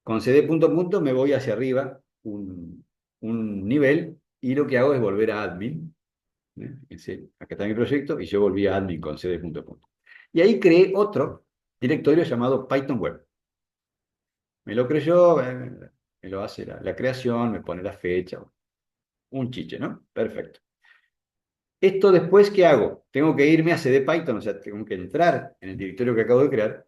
con cd punto punto me voy hacia arriba un nivel y lo que hago es volver a admin. Acá está mi proyecto y yo volví a admin con cd punto punto. Y ahí creé otro directorio llamado Python Web. Me lo creyó, me lo hace la creación, me pone la fecha, un chiche, ¿no? Perfecto. Esto después, ¿qué hago? Tengo que irme a CD Python, o sea, tengo que entrar en el directorio que acabo de crear.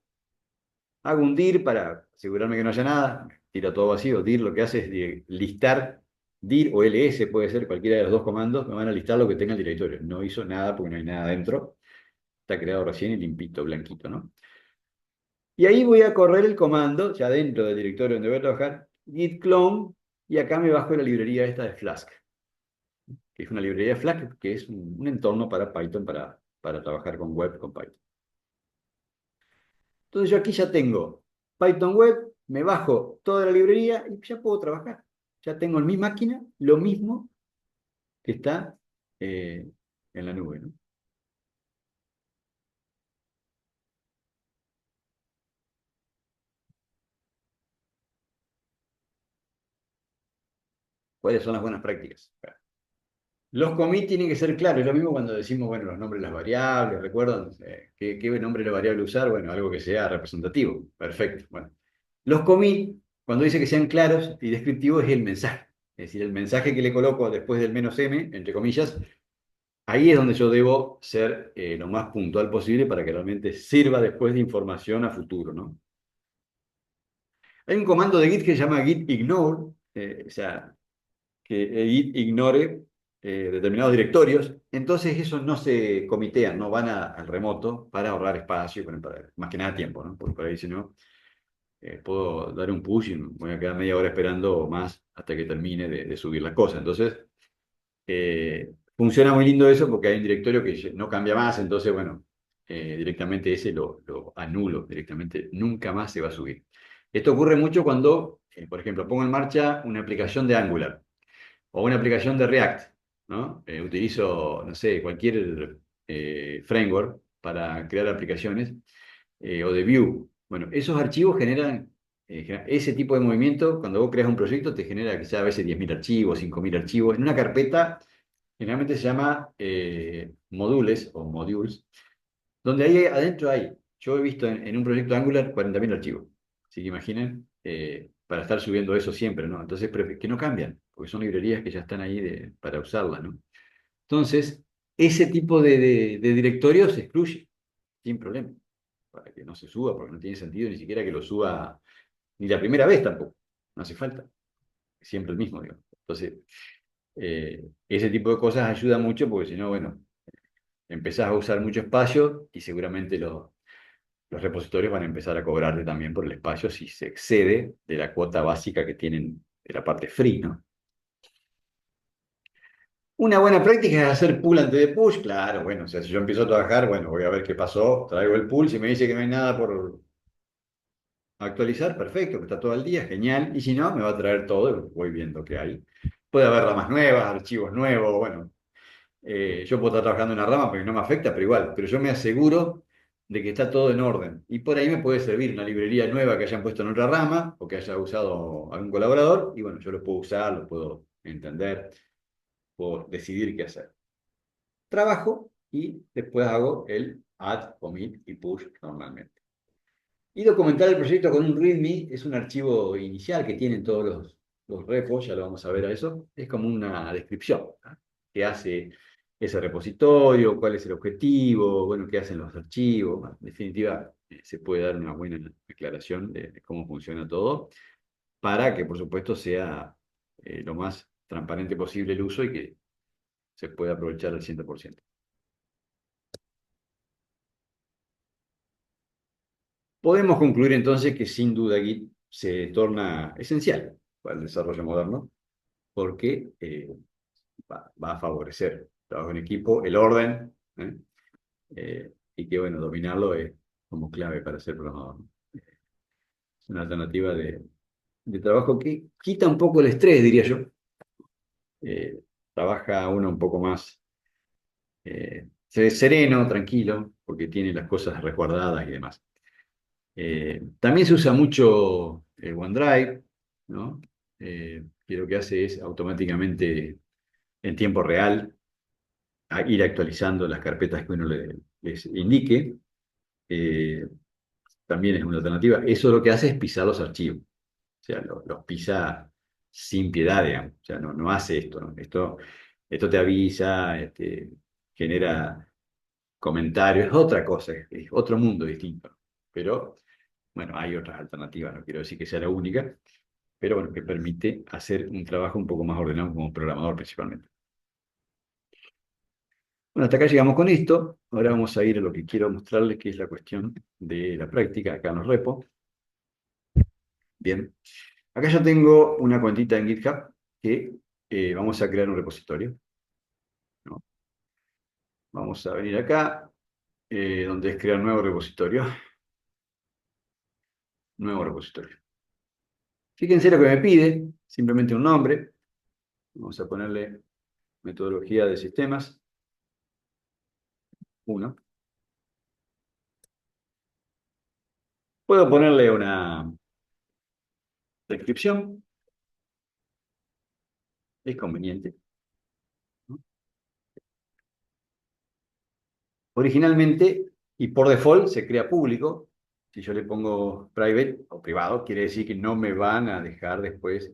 Hago un dir para asegurarme que no haya nada. Tira todo vacío. Dir lo que hace es listar, dir o ls, puede ser cualquiera de los dos comandos, me van a listar lo que tenga el directorio. No hizo nada porque no hay nada dentro. Está creado recién y limpito, blanquito, ¿no? Y ahí voy a correr el comando, ya dentro del directorio donde voy a trabajar, git clone, y acá me bajo la librería esta de Flask, que es una librería de Flask, que es un entorno para Python, para trabajar con web con Python. Entonces yo aquí ya tengo Python Web, me bajo toda la librería y ya puedo trabajar. Ya tengo en mi máquina lo mismo que está en la nube, ¿no? ¿Cuáles son las buenas prácticas? Los commits tienen que ser claros, es lo mismo cuando decimos, bueno, los nombres de las variables, ¿recuerdan? ¿Qué nombre de la variable usar? Bueno, algo que sea representativo, perfecto. Bueno, los commits, cuando dice que sean claros y descriptivos, es el mensaje. Es decir, el mensaje que le coloco después del menos "m", entre comillas, ahí es donde yo debo ser lo más puntual posible para que realmente sirva después de información a futuro, ¿no? Hay un comando de Git que se llama git ignore, o sea, que Git ignore determinados directorios, entonces esos no se comitean, no van al remoto para ahorrar espacio, más que nada tiempo, ¿no? Porque por ahí si no, puedo dar un push y me voy a quedar media hora esperando o más hasta que termine de subir las cosas. Entonces, funciona muy lindo eso porque hay un directorio que no cambia más, entonces, bueno, directamente ese lo anulo, directamente nunca más se va a subir. Esto ocurre mucho cuando, por ejemplo, pongo en marcha una aplicación de Angular o una aplicación de React, ¿no? Utilizo, no sé, cualquier framework para crear aplicaciones o de Vue. Bueno, esos archivos generan ese tipo de movimiento. Cuando vos creas un proyecto, te genera quizás a veces 10.000 archivos, 5.000 archivos. En una carpeta, generalmente se llama modules o modules, donde ahí adentro yo he visto en un proyecto Angular 40.000 archivos. Así que imaginen, para estar subiendo eso siempre, ¿no? Entonces, que no cambian, porque son librerías que ya están ahí para usarlas, ¿no? Entonces, ese tipo de directorios se excluye, sin problema, para que no se suba, porque no tiene sentido ni siquiera que lo suba ni la primera vez tampoco. No hace falta. Siempre el mismo, digamos. Entonces, ese tipo de cosas ayuda mucho, porque si no, bueno, empezás a usar mucho espacio y seguramente los repositorios van a empezar a cobrarte también por el espacio si se excede de la cuota básica que tienen de la parte free, ¿no? Una buena práctica es hacer pull antes de push, claro, bueno, o sea, si yo empiezo a trabajar, bueno, voy a ver qué pasó, traigo el pull, si me dice que no hay nada por actualizar, perfecto, que está todo el día, genial, y si no, me va a traer todo y voy viendo qué hay. Puede haber ramas nuevas, archivos nuevos, bueno, yo puedo estar trabajando en una rama porque no me afecta, pero igual, pero yo me aseguro de que está todo en orden. Y por ahí me puede servir una librería nueva que hayan puesto en otra rama o que haya usado algún colaborador y bueno, yo lo puedo usar, lo puedo entender, puedo decidir qué hacer. Trabajo y después hago el add, commit y push normalmente. Y documentar el proyecto con un README es un archivo inicial que tienen todos los repos, ya lo vamos a ver a eso. Es como una descripción, ¿no? ¿Qué hace ese repositorio? ¿Cuál es el objetivo? Bueno, ¿qué hacen los archivos? Bueno, en definitiva, se puede dar una buena declaración de cómo funciona todo para que, por supuesto, sea lo más transparente posible el uso y que se pueda aprovechar al 100%. Podemos concluir entonces que sin duda Git se torna esencial para el desarrollo moderno porque va a favorecer el trabajo en equipo, el orden, ¿eh? Y que bueno, dominarlo es como clave para ser programador, ¿no? Es una alternativa de trabajo que quita un poco el estrés, diría yo. Eh, Trabaja uno un poco más sereno, tranquilo, porque tiene las cosas resguardadas y demás. También se usa mucho OneDrive, ¿no? Que lo que hace es automáticamente en tiempo real ir actualizando las carpetas que uno les indique. Eh, También es una alternativa. Eso lo que hace es pisar los archivos. O sea, los pisa sin piedad, digamos. O sea, no hace esto, ¿no? Esto te avisa, genera comentarios, es otra cosa, es otro mundo distinto. Pero bueno, hay otras alternativas, no quiero decir que sea la única, pero bueno, que permite hacer un trabajo un poco más ordenado como programador principalmente. Bueno, hasta acá llegamos con esto. Ahora vamos a ir a lo que quiero mostrarles, que es la cuestión de la práctica acá en los repos. Bien, acá yo tengo una cuentita en GitHub que vamos a crear un repositorio, ¿no? Vamos a venir acá, donde es crear nuevo repositorio. Nuevo repositorio. Fíjense lo que me pide, simplemente un nombre. Vamos a ponerle metodología de sistemas 1. Puedo ponerle una descripción. es conveniente, ¿no? Originalmente, y por default, se crea público. Si yo le pongo private o privado, quiere decir que no me van a dejar después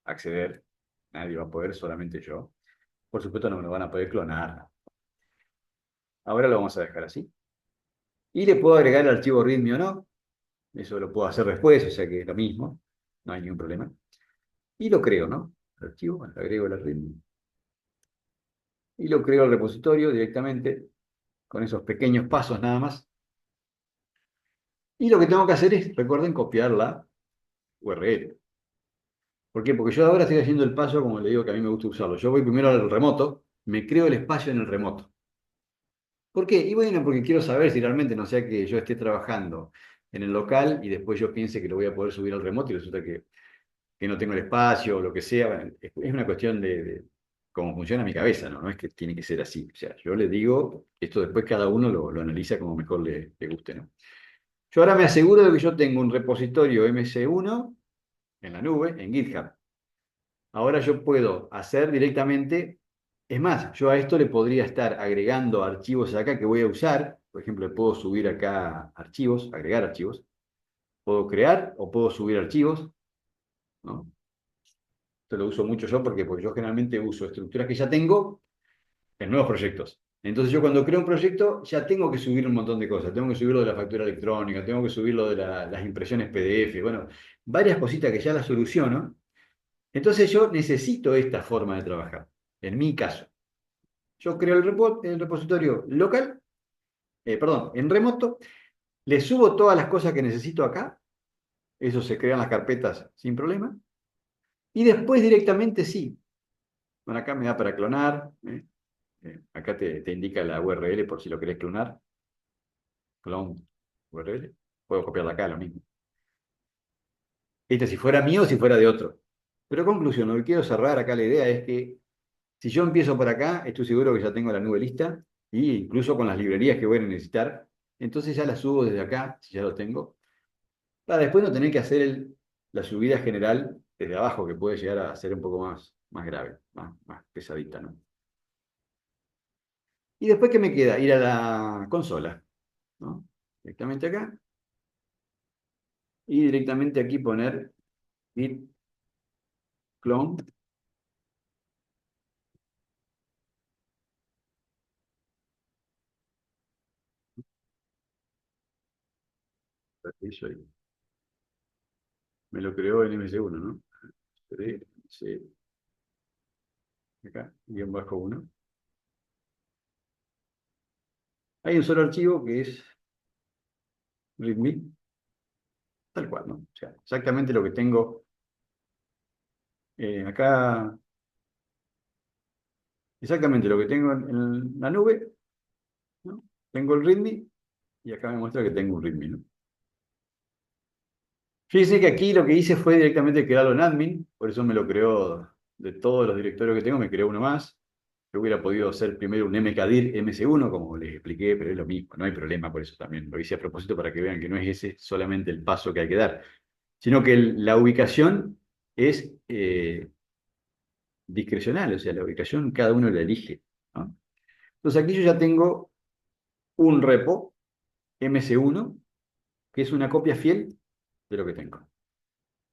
acceder. Nadie va a poder, solamente yo. Por supuesto, no me lo van a poder clonar. Ahora lo vamos a dejar así. Y le puedo agregar el archivo README o no. Eso lo puedo hacer después, o sea que es lo mismo. No hay ningún problema. Y lo creo, ¿no? El archivo, bueno, le agrego el README. Y lo creo al repositorio directamente, con esos pequeños pasos nada más. Y lo que tengo que hacer es, recuerden, copiar la URL. ¿Por qué? Porque yo ahora estoy haciendo el paso, como le digo, que a mí me gusta usarlo. Yo voy primero al remoto, me creo el espacio en el remoto. ¿Por qué? Y bueno, porque quiero saber si realmente no sea que yo esté trabajando en el local y después yo piense que lo voy a poder subir al remoto y resulta que no tengo el espacio o lo que sea. Bueno, es una cuestión de cómo funciona mi cabeza, ¿no? No es que tiene que ser así. O sea, yo le digo, esto después cada uno lo analiza como mejor le guste, ¿no? Yo ahora me aseguro de que yo tengo un repositorio MC1 en la nube, en GitHub. Ahora yo puedo hacer directamente, es más, yo a esto le podría estar agregando archivos acá que voy a usar. Por ejemplo, le puedo subir acá archivos, agregar archivos. Puedo crear o puedo subir archivos, ¿no? Esto lo uso mucho yo porque yo generalmente uso estructuras que ya tengo en nuevos proyectos. Entonces yo cuando creo un proyecto ya tengo que subir un montón de cosas. Tengo que subir lo de la factura electrónica, tengo que subir lo de las impresiones PDF, bueno, varias cositas que ya las soluciono. Entonces yo necesito esta forma de trabajar, en mi caso. Yo creo el repositorio local, perdón, en remoto, le subo todas las cosas que necesito acá, eso se crean las carpetas sin problema, y después directamente sí. Bueno, acá me da para clonar, acá te indica la URL por si lo querés clonar, clone URL, puedo copiarla acá, lo mismo. Este si fuera mío o si fuera de otro. Pero conclusión, lo que quiero cerrar acá la idea es que si yo empiezo por acá, estoy seguro que ya tengo la nube lista, e incluso con las librerías que voy a necesitar, entonces ya las subo desde acá, si ya lo tengo, para después no tener que hacer la subida general desde abajo, que puede llegar a ser un poco más grave, más pesadita, ¿no? Y después, ¿qué me queda? Ir a la consola, ¿no? Directamente acá, y directamente aquí poner git clone, eso ahí. Me lo creó en MS1, ¿no? Sí, acá, guión bajo uno. Hay un solo archivo que es readme, tal cual, ¿no? O sea, exactamente lo que tengo acá, exactamente lo que tengo en la nube, ¿no? Tengo el readme y acá me muestra que tengo un readme, ¿no? Fíjense que aquí lo que hice fue directamente crearlo en admin, por eso me lo creó de todos los directorios que tengo, me creó uno más. Yo hubiera podido hacer primero un mkdir ms1, como les expliqué, pero es lo mismo, no hay problema por eso también. Lo hice a propósito para que vean que no es ese solamente el paso que hay que dar, sino que la ubicación es discrecional, o sea, la ubicación cada uno la elige, ¿no? Entonces aquí yo ya tengo un repo ms1, que es una copia fiel de lo que tengo.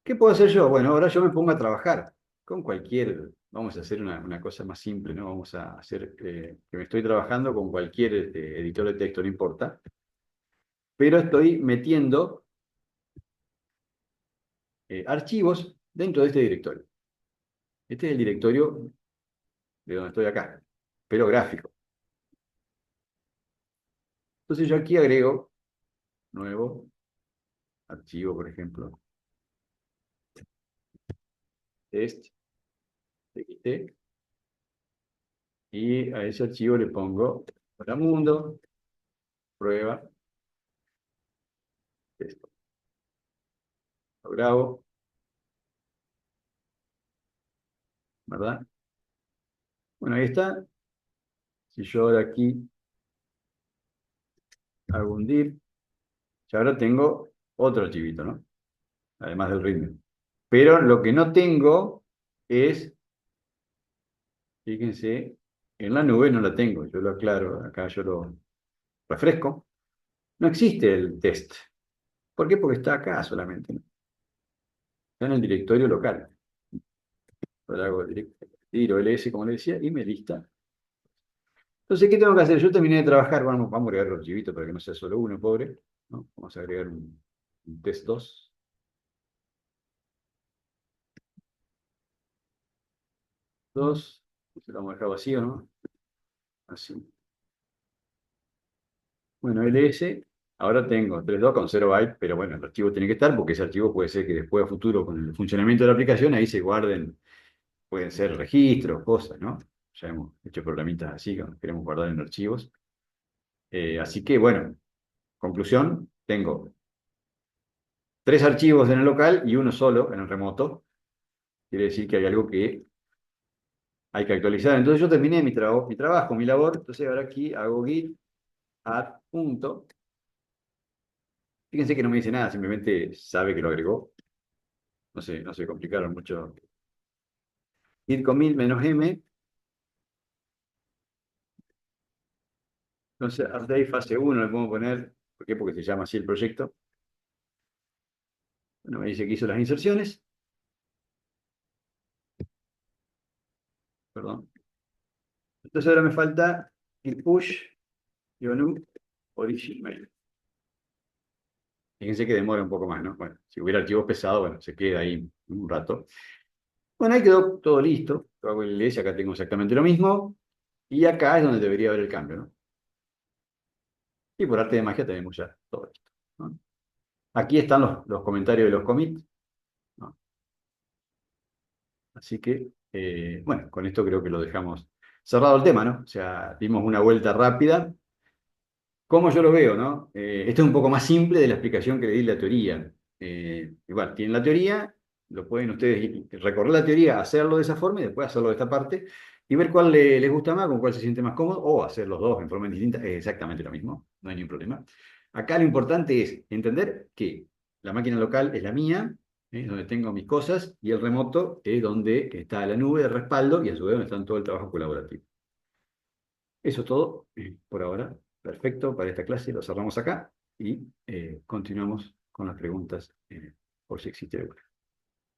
¿Qué puedo hacer yo? Bueno, ahora yo me pongo a trabajar con cualquier, vamos a hacer una cosa más simple, ¿no? Vamos a hacer que me estoy trabajando con cualquier editor de texto, no importa, pero estoy metiendo archivos dentro de este directorio. Este es el directorio de donde estoy acá, pero gráfico. Entonces yo aquí agrego nuevo archivo, por ejemplo, test, txt, y a ese archivo le pongo para mundo, prueba, esto. Lo grabo, ¿verdad? Bueno, ahí está. Si yo ahora aquí hago un div, ya ahora tengo otro archivito, ¿no? Además del readme. Pero lo que no tengo es Fíjense, en la nube no la tengo, yo lo aclaro, acá yo lo refresco. No existe el test. ¿Por qué? Porque está acá solamente, ¿no? Está en el directorio local. Ahora hago tiro ls, como le decía, y me lista. Entonces, ¿qué tengo que hacer? Yo terminé de trabajar, vamos a agregar el archivito para que no sea solo uno, pobre, ¿no? Vamos a agregar un test 2. 2, lo vamos a dejar vacío, ¿no? Así. Bueno, ls, ahora tengo 3.2 con 0 byte, pero bueno, el archivo tiene que estar porque ese archivo puede ser que después a futuro, con el funcionamiento de la aplicación, ahí se guarden, pueden ser registros, cosas, ¿no? Ya hemos hecho programitas así, que queremos guardar en archivos. Así que, bueno, conclusión, tengo 3 archivos en el local y uno solo en el remoto. Quiere decir que hay algo que hay que actualizar. Entonces yo terminé mi trabajo, mi labor. Entonces ahora aquí hago git add punto. Fíjense que no me dice nada, simplemente sabe que lo agregó. No se complicaron mucho. Git commit -m. Entonces update fase 1 le podemos poner. ¿Por qué? Porque se llama así el proyecto. Bueno, me dice que hizo las inserciones. Perdón. Entonces ahora me falta git push new origin mail. Fíjense que demora un poco más, ¿no? Bueno, si hubiera archivos pesados, bueno, se queda ahí un rato. Bueno, ahí quedó todo listo. Yo hago el ls, acá tengo exactamente lo mismo. Y acá es donde debería haber el cambio, ¿no? Y por arte de magia tenemos ya todo esto, ¿no? Aquí están los comentarios de los commits, ¿no? Así que, bueno, con esto creo que lo dejamos cerrado el tema, ¿no? O sea, dimos una vuelta rápida. ¿Cómo yo lo veo, no? Esto es un poco más simple de la explicación que le di en la teoría. Igual, tienen la teoría, lo pueden ustedes recorrer la teoría, hacerlo de esa forma y después hacerlo de esta parte y ver cuál les gusta más, con cuál se siente más cómodo, o hacer los dos en forma distinta, es exactamente lo mismo, no hay ningún problema. Acá lo importante es entender que la máquina local es la mía, donde tengo mis cosas, y el remoto es donde está la nube de respaldo y a su vez donde está todo el trabajo colaborativo. Eso es todo por ahora. Perfecto para esta clase. Lo cerramos acá y continuamos con las preguntas por si existe alguna.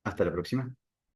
Hasta la próxima.